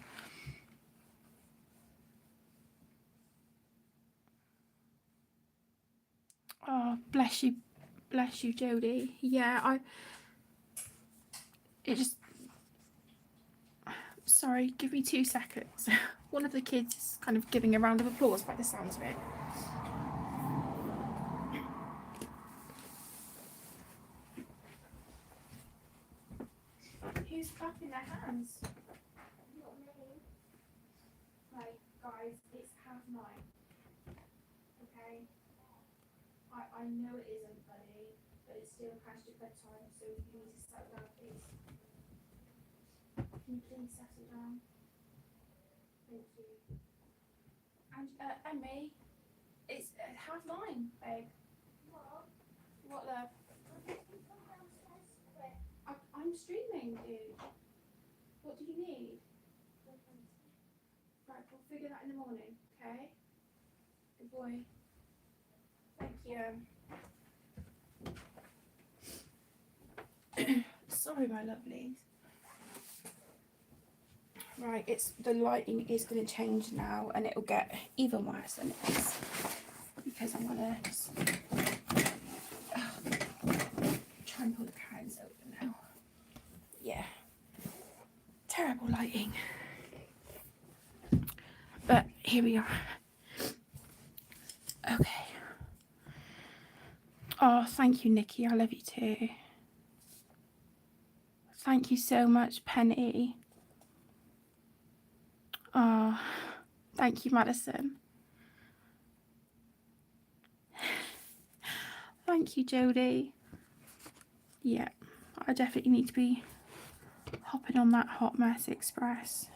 Oh, bless you, Jodie. Yeah, sorry, give me 2 seconds. One of the kids is kind of giving a round of applause by the sounds of it. Who's clapping their hands? Not me. Right, guys. guys, it's 9:30. Okay? I know it isn't funny, but it's still past your bedtime, so you need to settle down, please. Can you please settle down? Thank you. And Emmy, it's 9:30, babe. What, love? I'm streaming, dude. What do you need? Right, we'll figure that in the morning, okay? Good boy. Thank you. Sorry, my lovelies. Right, the lighting is going to change now, and it'll get even worse than it is, because I'm going to just try and pull the curtains open now. Yeah, terrible lighting. But here we are. Okay. Oh, thank you, Nikki. I love you too. Thank you so much, Penny. Oh, thank you, Madison. Thank you, Jodie. Yeah, I definitely need to be hopping on that Hot Mess Express.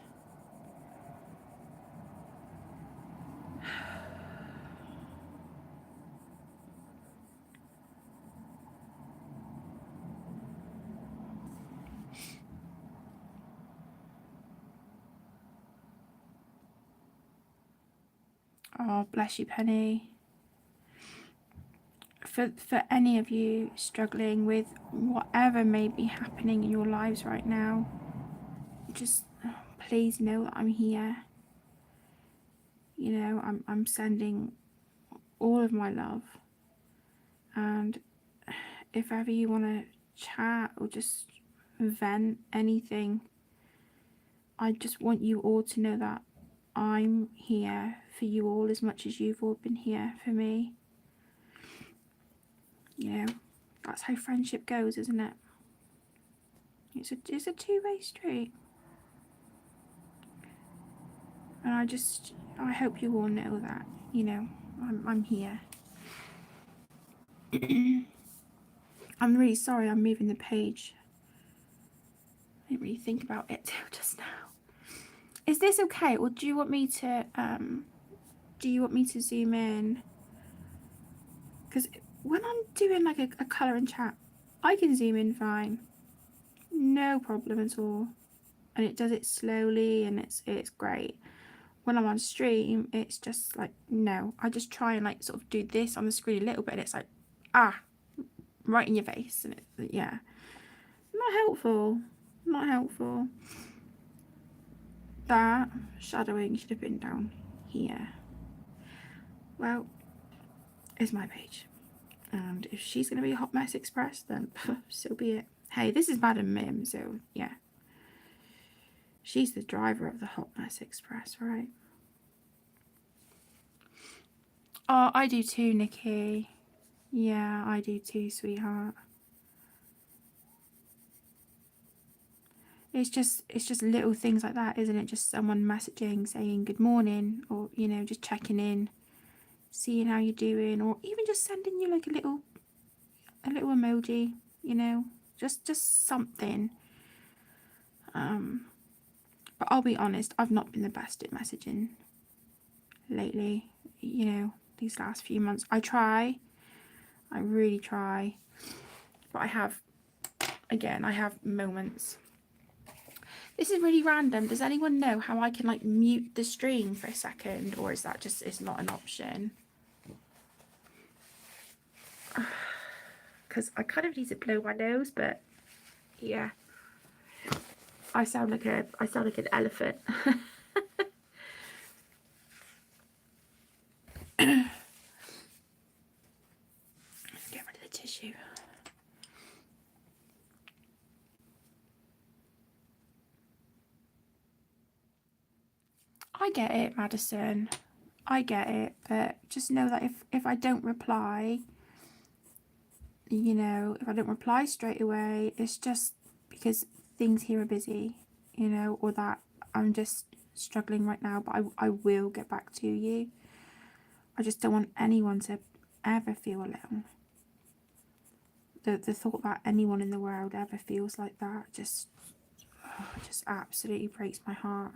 Oh, bless you, Penny. For any of you struggling with whatever may be happening in your lives right now, just please know that I'm here. You know, I'm sending all of my love, and if ever you want to chat or just vent anything, I just want you all to know that I'm here for you all as much as you've all been here for me. You know, that's how friendship goes, isn't it? It's a two-way street. And I hope you all know that, you know, I'm here. I'm really sorry I'm moving the page. I didn't really think about it till just now. Is this okay, or do you want me to zoom in? Because when I'm doing like a colour and chat, I can zoom in fine. No problem at all. And it does it slowly, and it's great. When I'm on stream, it's just like, no. I just try and like sort of do this on the screen a little bit, and it's like, right in your face. And yeah. Not helpful. Not helpful. That shadowing should have been down here. Well, it's my page. And if she's going to be a Hot Mess Express, then so be it. Hey, this is Madam Mim, so yeah. She's the driver of the Hot Mess Express, right? Oh, I do too, Nikki. Yeah, I do too, sweetheart. It's just little things like that, isn't it? Just someone messaging, saying good morning, or, you know, just checking in, seeing how you're doing, or even just sending you like a little emoji, you know, just something. But I'll be honest, I've not been the best at messaging lately, you know, these last few months. I really try, but I have moments. This is really random. Does anyone know how I can like mute the stream for a second, or is that just, it's not an option? Because I kind of need to blow my nose, but yeah, I sound like an elephant. Get rid of the tissue. I get it, Madison. I get it, but just know that if I don't reply, you know, if I don't reply straight away, it's just because things here are busy, you know, or that I'm just struggling right now, but I will get back to you. I just don't want anyone to ever feel alone. The thought that anyone in the world ever feels like that just absolutely breaks my heart.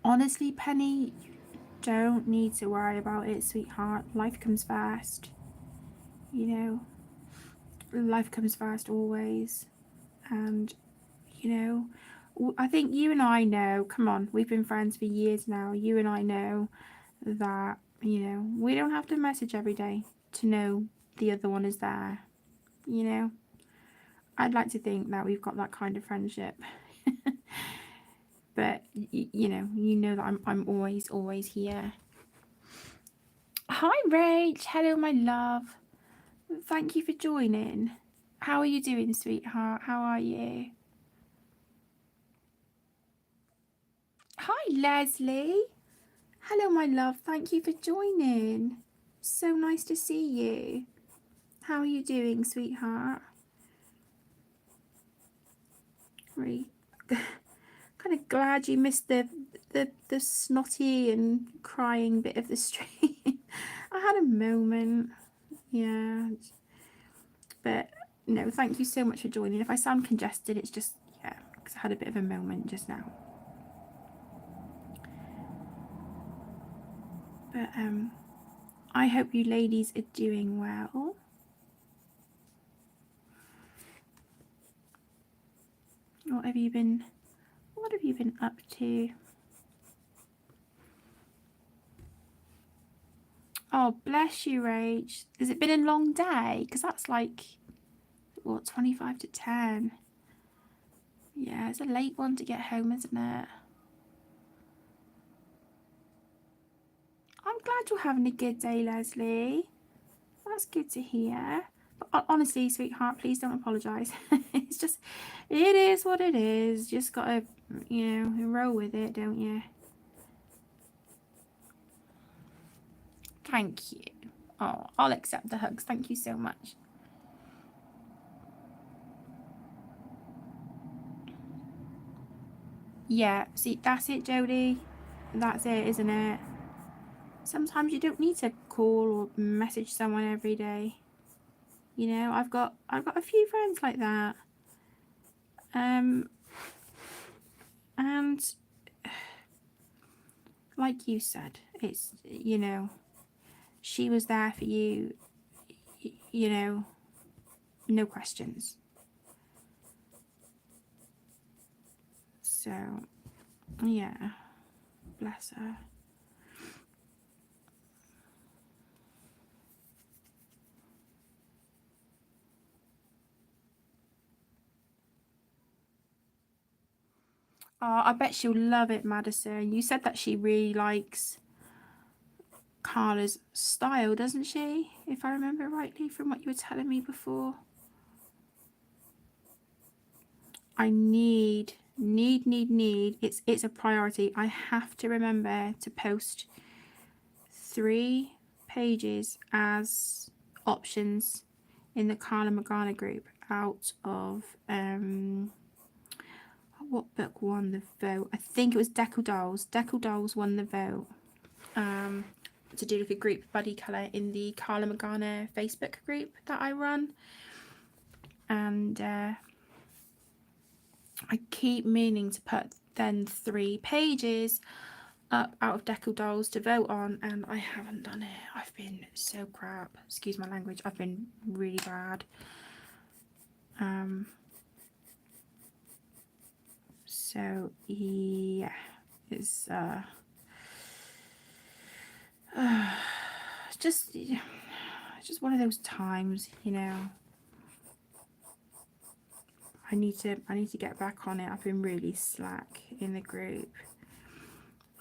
Honestly, Penny, you don't need to worry about it, sweetheart. Life comes first. You know, life comes first always. And, you know, I think you and I know, come on, we've been friends for years now. You and I know that, you know, we don't have to message every day to know the other one is there. You know, I'd like to think that we've got that kind of friendship. But you know that I'm always here. Hi Rach, hello my love. Thank you for joining. How are you doing, sweetheart? How are you? Hi Leslie. Hello my love. Thank you for joining. So nice to see you. How are you doing, sweetheart? Really kind of glad you missed the snotty and crying bit of the stream. I had a moment. Yeah. But no, thank you so much for joining. If I sound congested, it's just, yeah, because I had a bit of a moment just now. But I hope you ladies are doing well. What have you been up to? Oh, bless you, Rach. Has it been a long day? Because that's like, what, 25 to 10? Yeah, it's a late one to get home, isn't it? I'm glad you're having a good day, Leslie. That's good to hear. But honestly, sweetheart, please don't apologise. It's just, it is what it is. Just gotta, you know, roll with it, don't you? Thank you. Oh, I'll accept the hugs. Thank you so much. Yeah, see, that's it, Jodie. That's it, isn't it? Sometimes you don't need to call or message someone every day. You know, I've got a few friends like that. And like you said, it's, you know, she was there for you, you know, no questions. So, yeah, bless her. Oh, I bet she'll love it, Madison. You said that she really likes Carla's style, doesn't she? If I remember rightly from what you were telling me before. I need. It's a priority. I have to remember to post 3 pages as options in the Carla Morgana group out of what book won the vote? I think it was Deckle Dolls. Deckle Dolls won the vote. To do like a group buddy colour in the Carla Morgana Facebook group that I run. And I keep meaning to put then 3 pages up out of Deckle Dolls to vote on, and I haven't done it. I've been so crap. Excuse my language. I've been really bad. So yeah, it's just one of those times, you know. I need to get back on it. I've been really slack in the group.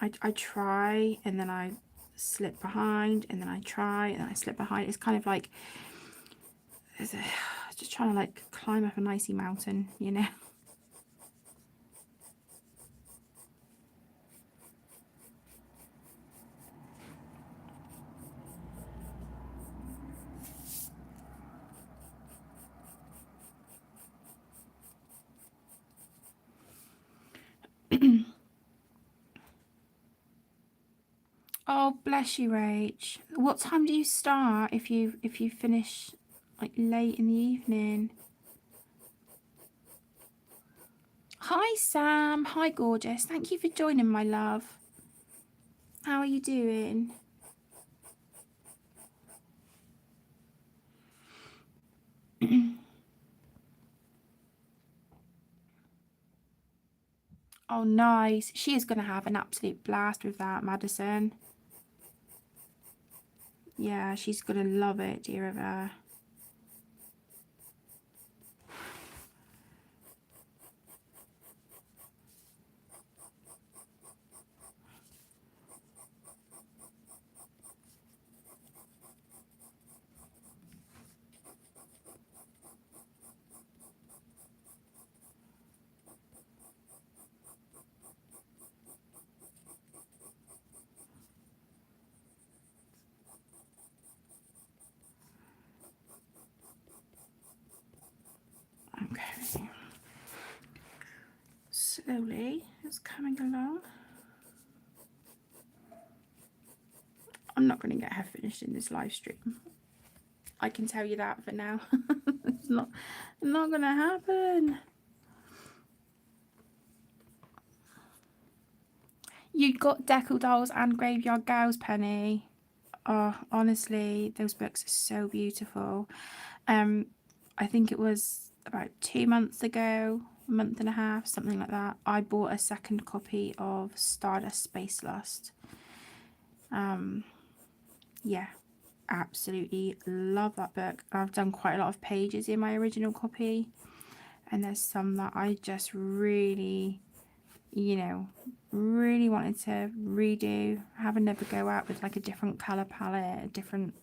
I try and then I slip behind, and then I try and I slip behind. It's kind of like just trying to like climb up an icy mountain, you know. Bless you, Rach. What time do you start if you finish like late in the evening? Hi, Sam. Hi, gorgeous. Thank you for joining, my love. How are you doing? Oh, nice. She is going to have an absolute blast with that, Madison. Yeah, she's going to love it, dear of her. Okay. Slowly, it's coming along. I'm not going to get her finished in this live stream. I can tell you that for now. It's not going to happen. You got Deckle Dolls and Graveyard Gals, Penny. Oh, honestly, those books are so beautiful. I think it was about 2 months ago, a month and a half, something like that. I bought a second copy of Stardust Space Lust. Yeah, absolutely love that book. I've done quite a lot of pages in my original copy, and there's some that I just really, you know, really wanted to redo, have another go at with like a different color palette, a different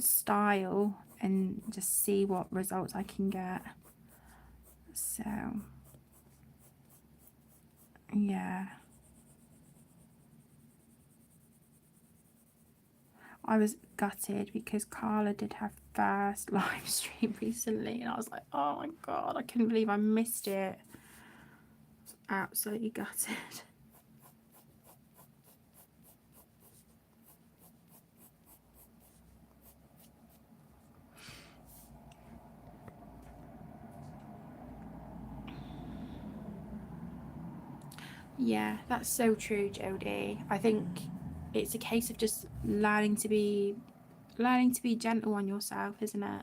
style, and just see what results I can get. So yeah, I was gutted because Carla did her first live stream recently, and I was like, oh my god, I couldn't believe I missed it. Absolutely gutted. Yeah, that's so true, Jodie. I think it's a case of just learning to be gentle on yourself, isn't it?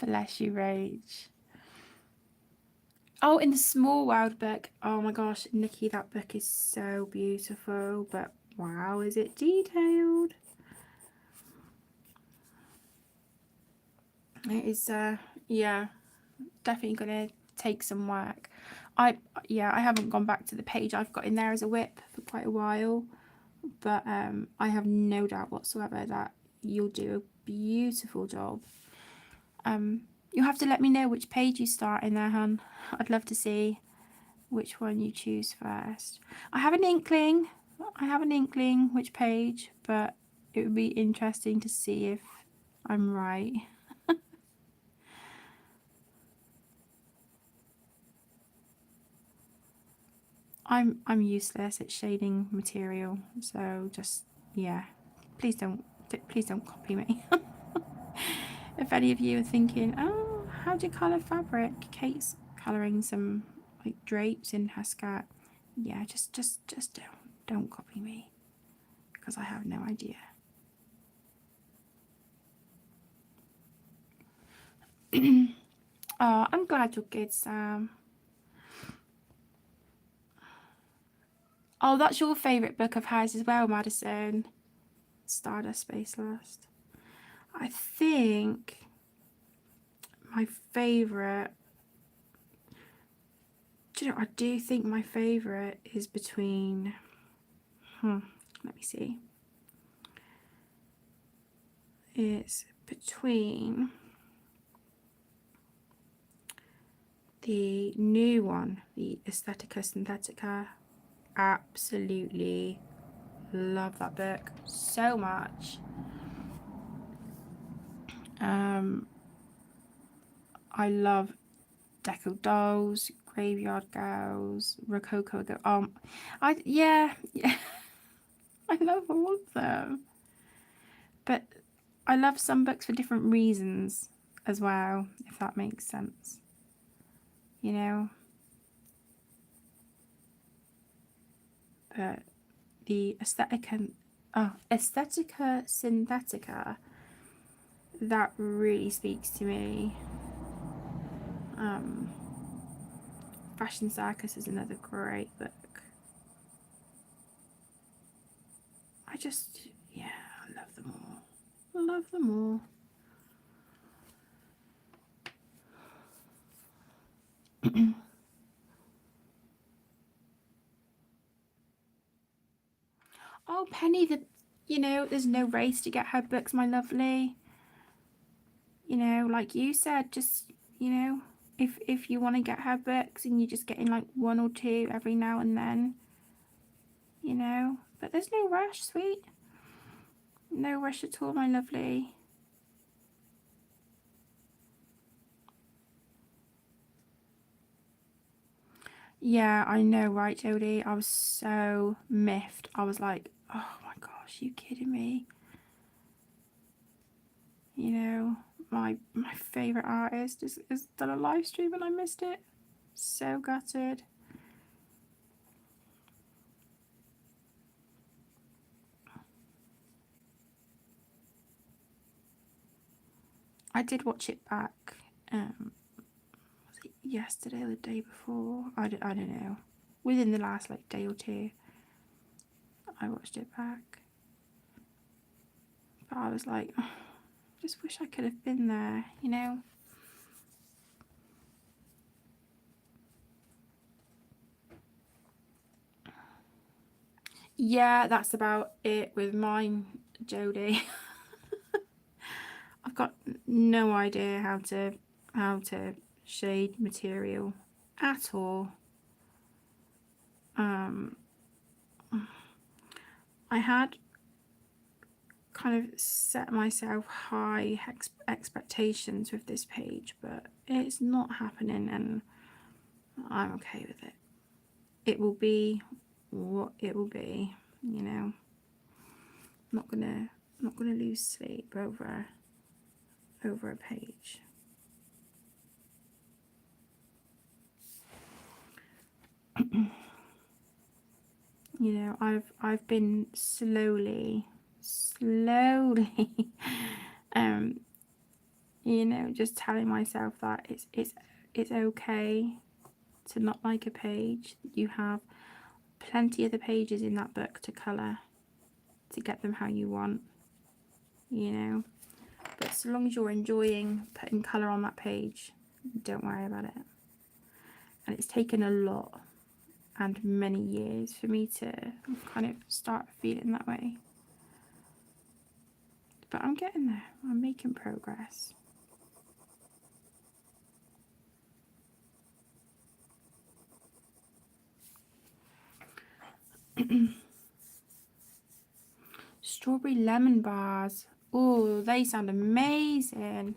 Bless you, Rach. Oh, in the Small World book. Oh my gosh, Nikki, that book is so beautiful, but wow, is it detailed? It is, yeah, definitely gonna take some work. I haven't gone back to the page I've got in there as a whip for quite a while, but I have no doubt whatsoever that you'll do a beautiful job. You'll have to let me know which page you start in there, hun. I'd love to see which one you choose first. I have an inkling which page, but it would be interesting to see if I'm right. I'm useless at shading material, so just, yeah, please don't copy me. If any of you are thinking, oh, how do you colour fabric? Kate's colouring some like drapes in her skirt. Yeah, just don't copy me, because I have no idea. Oh, I'm glad you're good, Sam. Oh, that's your favourite book of hers as well, Madison. Stardust Space Lust. I think my favourite... Do you know, I do think my favourite is between... let me see. It's between the new one, the Aesthetica Synthetica. Absolutely love that book so much. I love Deco Dolls, Graveyard Girls, Rococo. Yeah, I love all of them. But I love some books for different reasons as well, if that makes sense. You know? But the Aesthetica Synthetica, that really speaks to me. Fashion Circus is another great book. Yeah, I love them all. I love them all. Oh, Penny, there's no race to get her books, my lovely. Like you said, just, if you want to get her books and you're just getting like one or two every now and then, but there's no rush, sweet. No rush at all, my lovely. Yeah, I know, right, Jodie? I was so miffed. I was like, oh my gosh, you kidding me? My favourite artist is done a live stream and I missed it. So gutted. I did watch it back. Was it yesterday or the day before? I don't know. Within the last like day or two, I watched it back. But I was like, oh, just wish I could have been there, Yeah, that's about it with mine, Jodie. I've got no idea how to shade material at all. I had kind of set myself high expectations with this page, but it's not happening and I'm okay with it. It will be what it will be, I'm not gonna lose sleep over a page. I've been slowly just telling myself that it's okay to not like a page. You have plenty of the pages in that book to colour to get them how you want, but so long as you're enjoying putting colour on that page, don't worry about it. And it's taken a lot and many years for me to kind of start feeling that way, but I'm getting there. I'm making progress. Strawberry lemon bars. Oh, they sound amazing.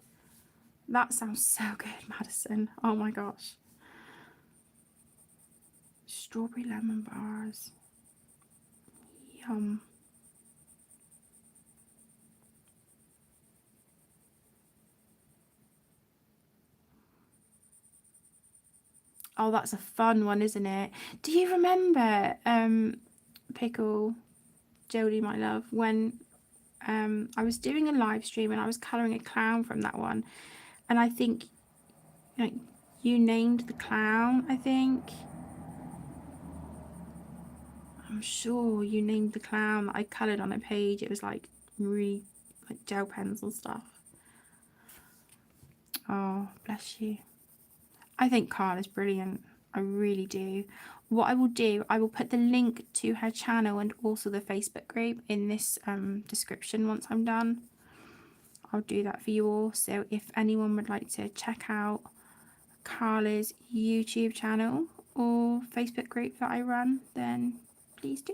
That sounds so good, Madison. Oh my gosh. Strawberry lemon bars. Yum. Oh, that's a fun one, isn't it? Do you remember, Pickle, Jodie, my love, when I was doing a live stream and I was colouring a clown from that one, and I think you named the clown, I think. I'm sure you named the clown that I coloured on a page. It was like really like gel pens and stuff. Oh, bless you. I think Carl is brilliant. I really do. What I will do, I will put the link to her channel and also the Facebook group in this description once I'm done. I'll do that for you all. So if anyone would like to check out Carla's YouTube channel or Facebook group that I run, then please do.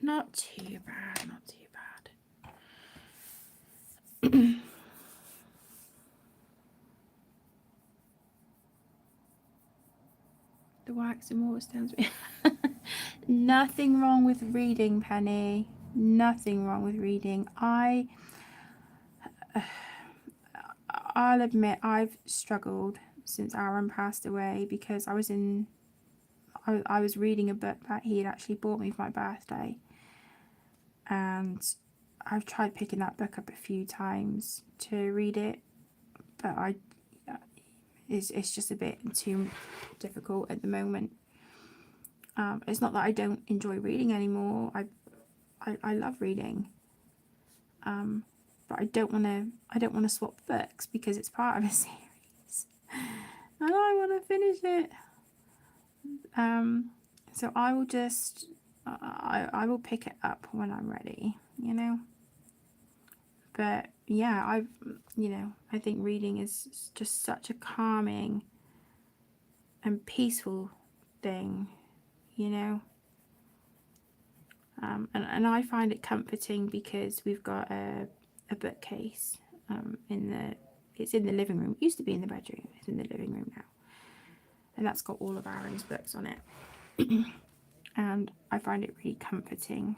Not too bad, not too bad. The wax and waterstones. Nothing wrong with reading, Penny. Nothing wrong with reading. I'll admit I've struggled since Aaron passed away because I was reading a book that he had actually bought me for my birthday, and I've tried picking that book up a few times to read it, but it's just a bit too difficult at the moment. It's not that I don't enjoy reading anymore. I love reading, but I don't want to swap books because it's part of a series, and I want to finish it. So I will just I will pick it up when I'm ready, you know. But yeah, I think reading is just such a calming and peaceful thing, you know. And I find it comforting because we've got a bookcase it's in the living room. It used to be in the bedroom. It's in the living room now, and that's got all of Aaron's books on it. And I find it really comforting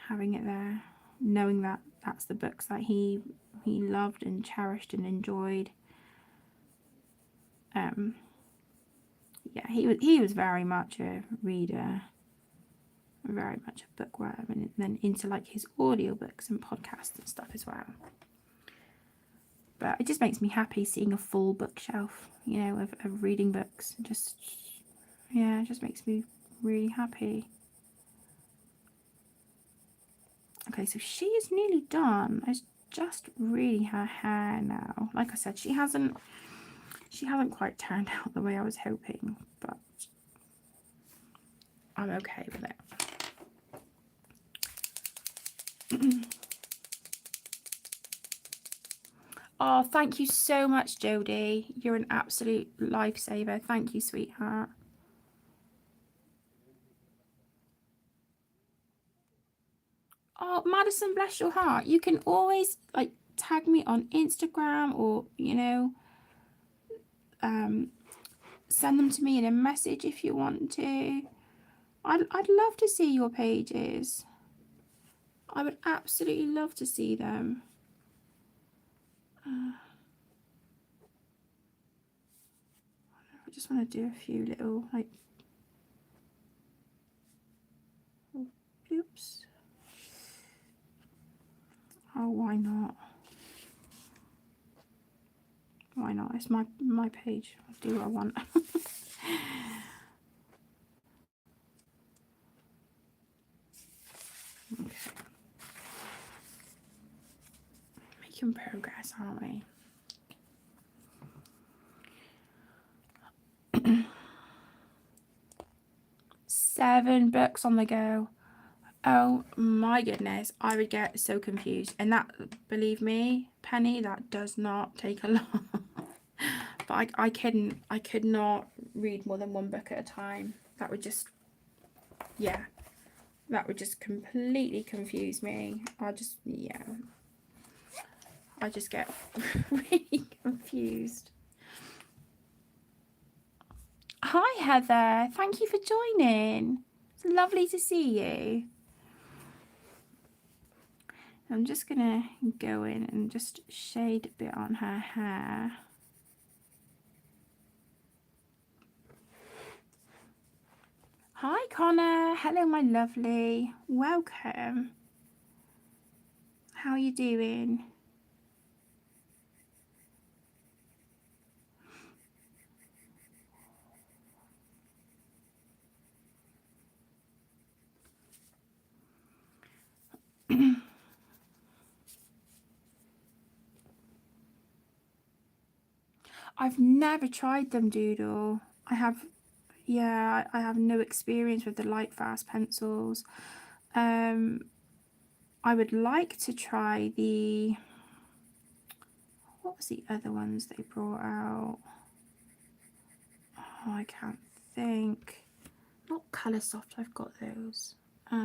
having it there, knowing that that's the books that he loved and cherished and enjoyed. Yeah, he was very much a reader, very much a bookworm, and then into like his audiobooks and podcasts and stuff as well. But it just makes me happy seeing a full bookshelf, you know, of reading books. It just makes me really happy. Okay, so she is nearly done. It's just really her hair now. Like I said, she hasn't quite turned out the way I was hoping, but I'm okay with it. Oh, thank you so much, Jodie. You're an absolute lifesaver. Thank you, sweetheart. Oh, Madison, bless your heart. You can always like tag me on Instagram, or you know, send them to me in a message if you want to. I'd love to see your pages. I would absolutely love to see them. I just want to do a few little like, oops. Oh, why not? Why not? It's my page. I'll do what I want. Okay. Making progress, aren't we? Seven books on the go. Oh my goodness, I would get so confused. And that, believe me, Penny, that does not take a lot. But I could not read more than one book at a time. That would just, yeah, that would just completely confuse me. I just get really confused. Hi Heather, thank you for joining. It's lovely to see you. I'm just gonna go in and just shade a bit on her hair. Hi Connor, hello my lovely, welcome. How are you doing? I've never tried them, Doodle. I have no experience with the light fast pencils. I would like to try the, what was the other ones they brought out? Oh, I can't think. Not Colour Soft, I've got those. I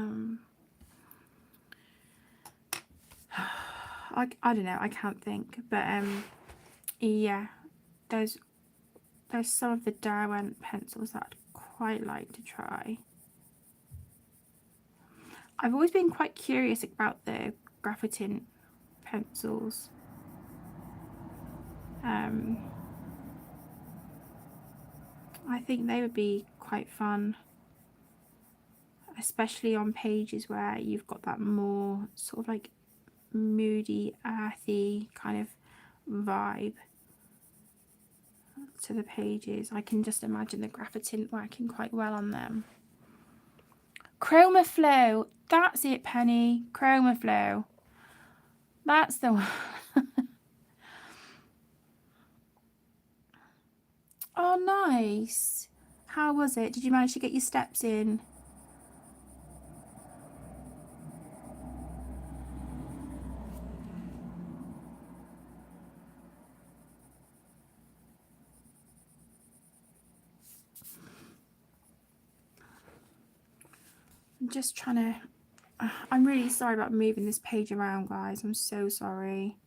don't know, I can't think, but yeah, there's some of the Derwent pencils that I'd quite like to try. I've always been quite curious about the Graffitin pencils. I think they would be quite fun, especially on pages where you've got that more sort of like moody, earthy kind of vibe to the pages. I can just imagine the Graffitin working quite well on them. Chroma Flow, that's it, Penny. Chroma Flow, that's the one. Oh, nice. How was it? Did you manage to get your steps in? I'm just trying to... I'm really sorry about moving this page around, guys. I'm so sorry.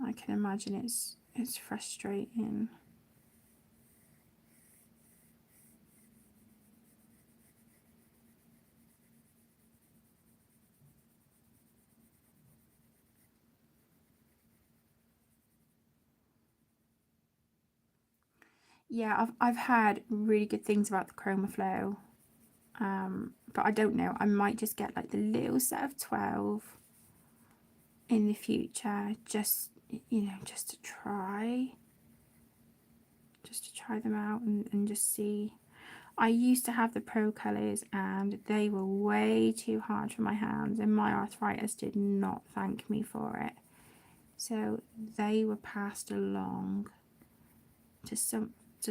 I can imagine it's frustrating. Yeah, I've heard really good things about the Chroma Flow, but I don't know. I might just get like the little set of 12 in the future, just just to try them out and just see. I used to have the Pro Colours and they were way too hard for my hands, and my arthritis did not thank me for it. So they were passed along to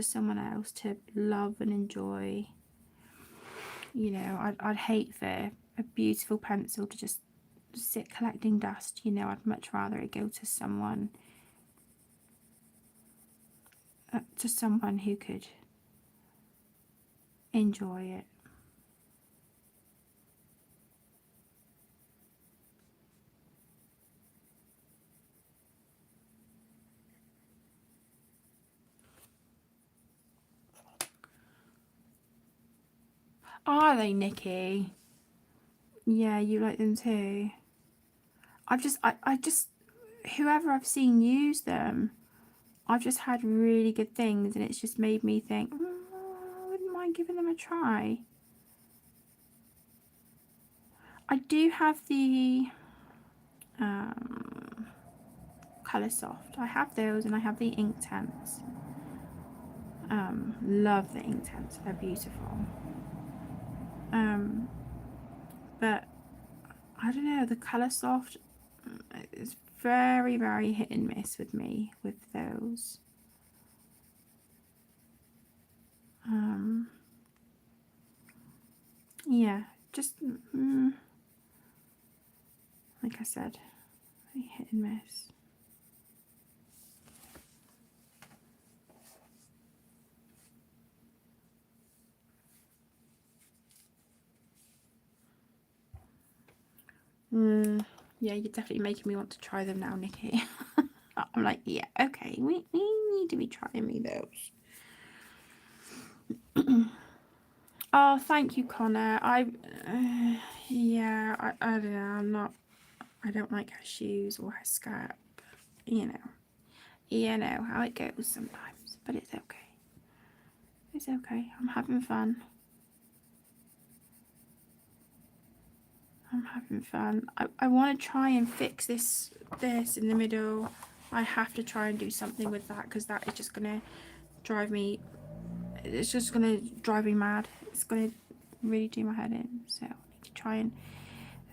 someone else to love and enjoy. I'd hate for a beautiful pencil to just sit collecting dust. I'd much rather it go to someone who could enjoy it. Are they, Nikki? Yeah, you like them too. I just whoever I've seen use them, I've just had really good things, and it's just made me think, I wouldn't mind giving them a try. I do have the Colour Soft. I have those, and I have the Inktense. Love the Inktense. They're beautiful. But I don't know, the Colour Soft is very, very hit and miss with me with those. Yeah, just like I said, hit and miss. Yeah, you're definitely making me want to try them now, Nikki. I'm like, yeah, okay, we need to be trying me those. Oh, thank you, Connor. Yeah, I don't know. I don't like her shoes or her skirt. You know how it goes sometimes, but it's okay. It's okay. I'm having fun. I want to try and fix this in the middle. I have to try and do something with that, because that is just gonna drive me. It's just gonna drive me mad. It's gonna really do my head in. So I need to try and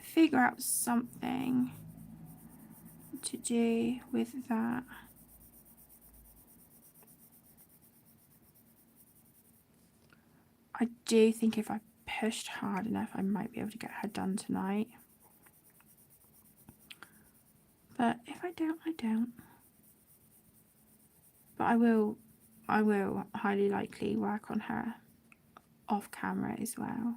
figure out something to do with that. I do think if I pushed hard enough, I might be able to get her done tonight. But if I don't, I don't. But I will highly likely work on her off camera as well.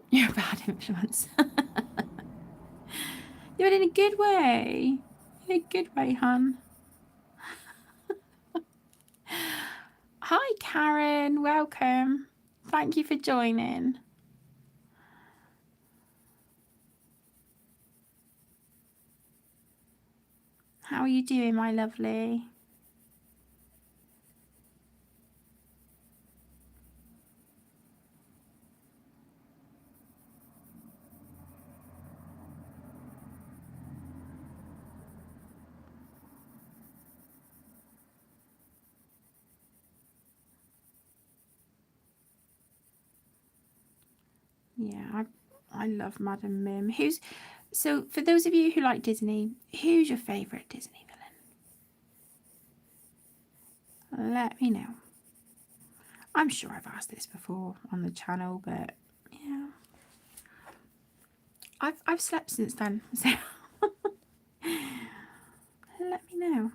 You're a bad influence. You're in a good way. In a good way, hun. Hi, Karen. Welcome. Thank you for joining. How are you doing, my lovely? Yeah, I love Madam Mim. So for those of you who like Disney, who's your favourite Disney villain? Let me know. I'm sure I've asked this before on the channel, but yeah. I've slept since then, so let me know.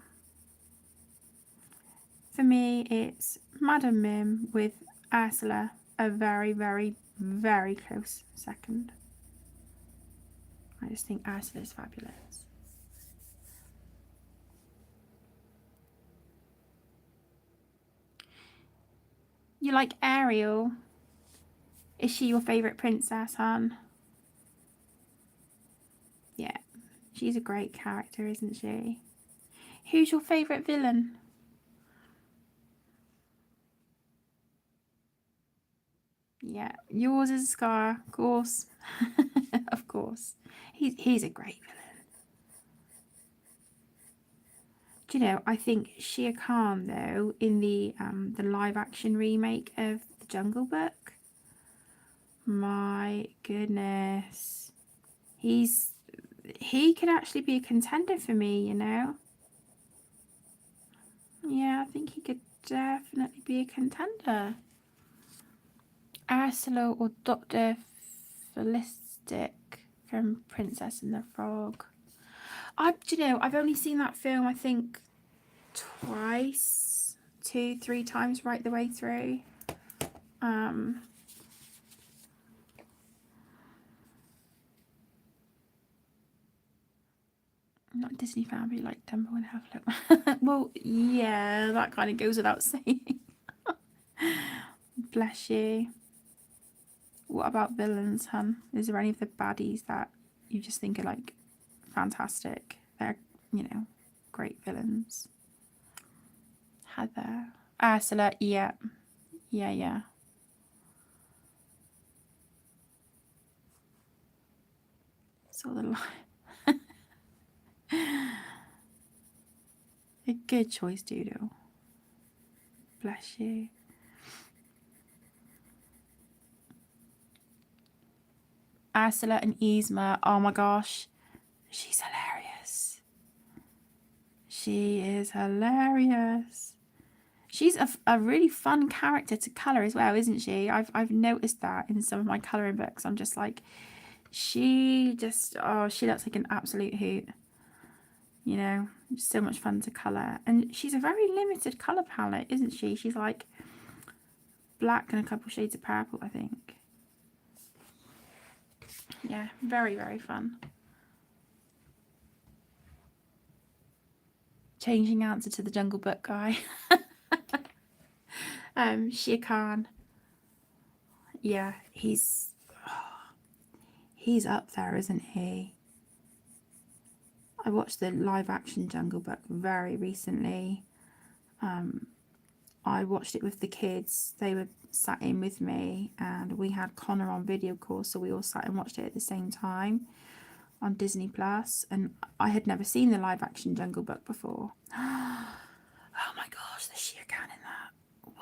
For me, it's Madam Mim with Ursula, a very, very, very close second. I just think Ursula's fabulous. You like Ariel? Is she your favourite princess, hon? Yeah, she's a great character, isn't she? Who's your favourite villain? Yeah, yours is Scar, of course. Of course. He's a great villain. Do you know, I think Shere Khan, though, in the live action remake of The Jungle Book, my goodness, he could actually be a contender for me, you know. Yeah, I think he could definitely be a contender. Ursula or Dr. Felistic from Princess and the Frog. Do you know, I've only seen that film, I think, twice, 2-3 times right the way through. I'm not a Disney fan, but you like Dumbo and Hufflepuff. Well, yeah, that kind of goes without saying. Bless you. What about villains, hun? Is there any of the baddies that you just think are like fantastic? They're, you know, great villains. Heather. Ursula, yeah. Yeah. Saw the line. A good choice, Doodle. Bless you. Ursula and Yzma, oh my gosh, she's hilarious. She is hilarious. She's a really fun character to colour as well, isn't she? I've noticed that in some of my colouring books. I'm just like, she looks like an absolute hoot. You know, so much fun to colour. And she's a very limited colour palette, isn't she? She's like black and a couple shades of purple, I think. Yeah, very, very fun. Changing answer to the Jungle Book guy. Shere Khan. Yeah, he's up there, isn't he? I watched the live action Jungle Book very recently. I watched it with the kids. They were sat in with me and we had Connor on video call, so we all sat and watched it at the same time on Disney Plus. And I had never seen the live action Jungle Book before. Oh my gosh, the Shere Khan in that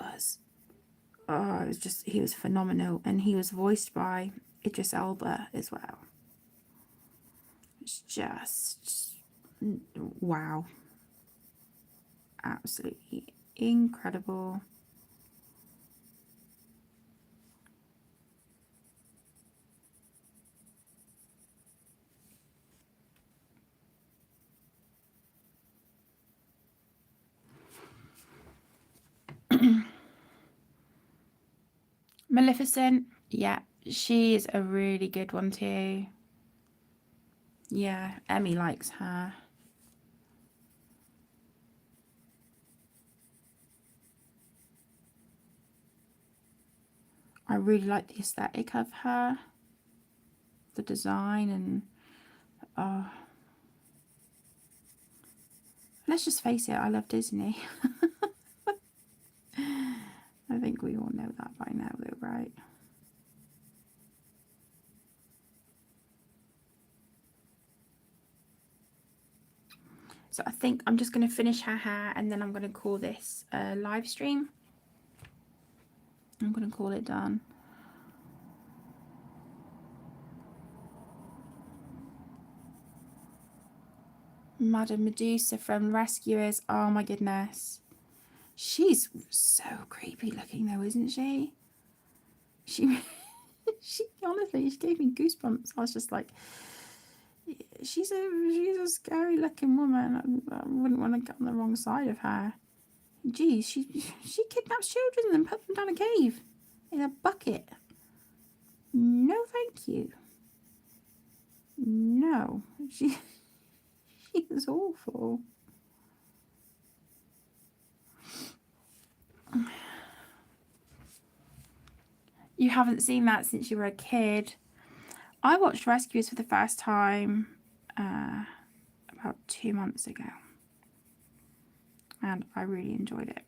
was, it was just, he was phenomenal. And he was voiced by Idris Elba as well. It's just wow. absolutely incredible. Maleficent, yeah, she is a really good one too. Yeah, Emmy likes her. I really like the aesthetic of her, the design, and let's just face it, I love Disney. I think we all know that by now though, right? So I think I'm just going to finish her hair and then I'm going to call this a live stream. I'm going to call it done. Madame Medusa from Rescuers. Oh my goodness. She's so creepy looking though, isn't she? She honestly, she gave me goosebumps. I was just like, she's a scary looking woman. I wouldn't want to get on the wrong side of her. Geez, she kidnaps children and puts them down a cave in a bucket. No, thank you. No, she is awful. You haven't seen that since you were a kid. I watched Rescuers for the first time about 2 months ago, and I really enjoyed it.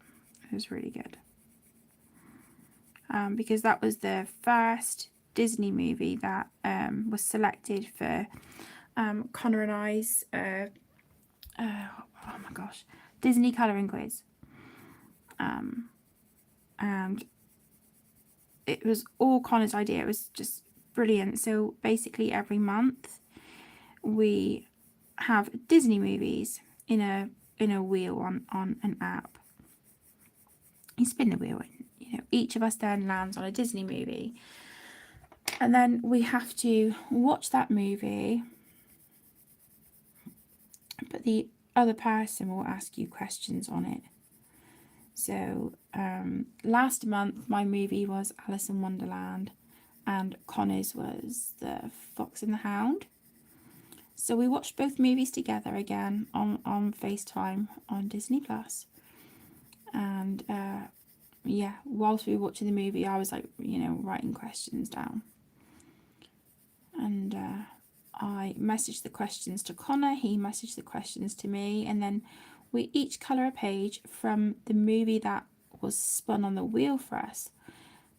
It was really good because that was the first Disney movie that was selected for Connor and I's oh my gosh, Disney colouring quiz, and it was all Connor's idea. It was just brilliant. So basically every month we have Disney movies in a wheel on an app. You spin the wheel and each of us then lands on a Disney movie, and then we have to watch that movie, but the other person will ask you questions on it. So last month my movie was Alice in Wonderland and Connor's was The Fox and the Hound. So we watched both movies together again on FaceTime on Disney Plus. And yeah, whilst we were watching the movie, I was like, writing questions down. And I messaged the questions to Connor, he messaged the questions to me, and then we each colour a page from the movie that was spun on the wheel for us.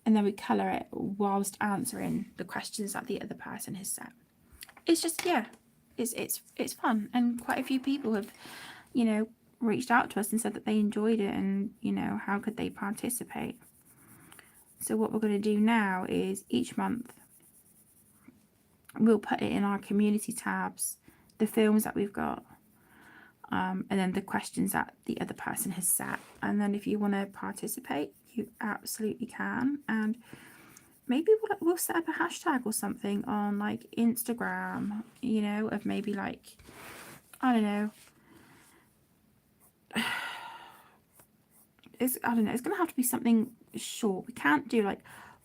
And then we colour it whilst answering the questions that the other person has set. It's just, yeah, it's fun, and quite a few people have reached out to us and said that they enjoyed it, and how could they participate. So what we're going to do now is each month we'll put it in our community tabs, the films that we've got, and then the questions that the other person has set. And then if you want to participate, you absolutely can. And maybe we'll set up a hashtag or something on like Instagram, of maybe like, I don't know. It's going to have to be something short. We can't do like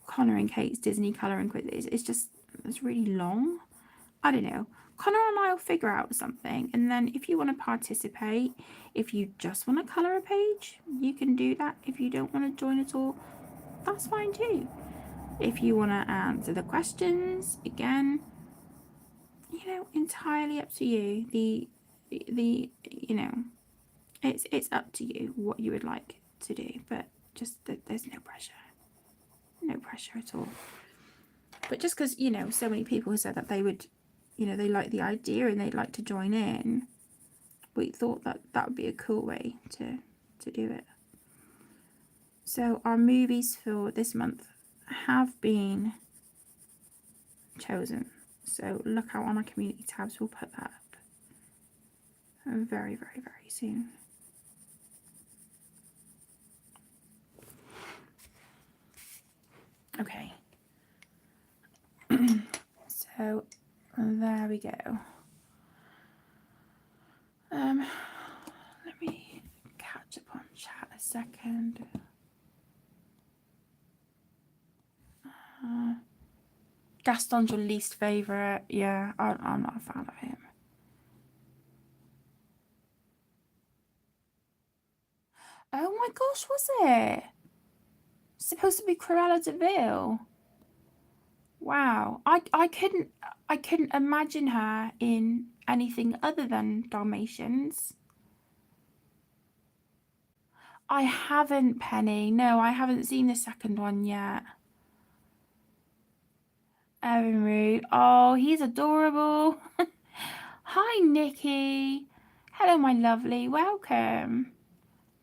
Connor and Kate's Disney colouring quiz. It's really long. I don't know. Connor and I will figure out something, and then if you want to participate, if you just want to colour a page, you can do that. If you don't want to join at all, that's fine too. If you want to answer the questions, again, entirely up to you. It's up to you what you would like to do, but just there's no pressure at all. But just because so many people have said that they would, they like the idea and they'd like to join in, we thought that would be a cool way to do it. So our movies for this month have been chosen. So look out on our community tabs. We'll put that up very, very, very soon. Okay. So there we go. Let me catch up on chat a second. Gaston's your least favourite. Yeah, I'm not a fan of him. Oh my gosh, was it? Supposed to be Cruella de Vil. Wow. I couldn't imagine her in anything other than Dalmatians. I haven't, Penny. No, I haven't seen the second one yet. Evan, oh, he's adorable. Hi, Nikki. Hello, my lovely. Welcome.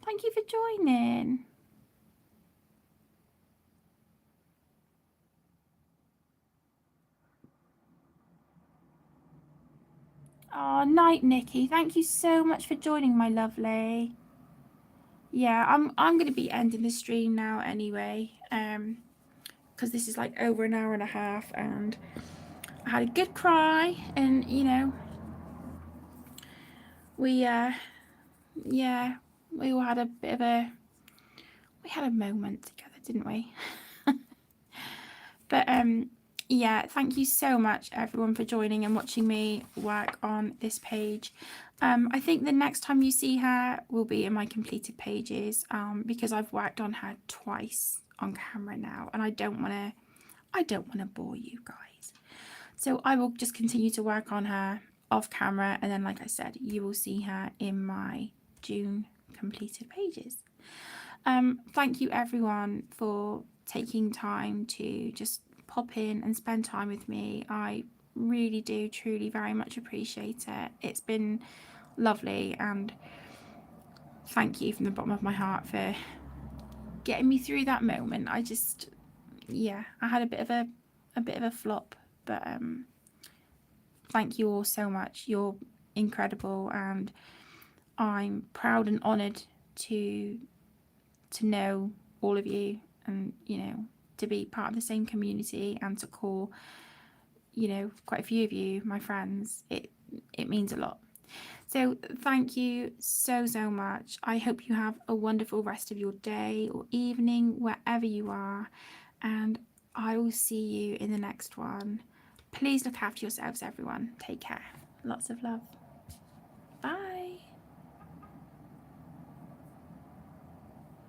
Thank you for joining. Oh, night, Nikki. Thank you so much for joining, my lovely. Yeah, I'm gonna be ending the stream now anyway. Because this is like over an hour and a half, and I had a good cry, and you know, we yeah, we all had a bit of we had a moment together, didn't we? But yeah, thank you so much everyone for joining and watching me work on this page. I think the next time you see her will be in my completed pages, because I've worked on her twice on camera now, and I don't want to bore you guys. So I will just continue to work on her off camera, and then like I said, you will see her in my June completed pages. Thank you everyone for taking time to just pop in and spend time with me. I really do truly very much appreciate it. It's been lovely, and thank you from the bottom of my heart for getting me through that moment. I just, yeah, I had a bit of a flop, but thank you all so much. You're incredible, and I'm proud and honoured to know all of you, and you know, to be part of the same community, and to call, you know, quite a few of you my friends. It means a lot. So thank you so much. I hope you have a wonderful rest of your day or evening wherever you are, and I will see you in the next one. Please look after yourselves, everyone. Take care. Lots of love.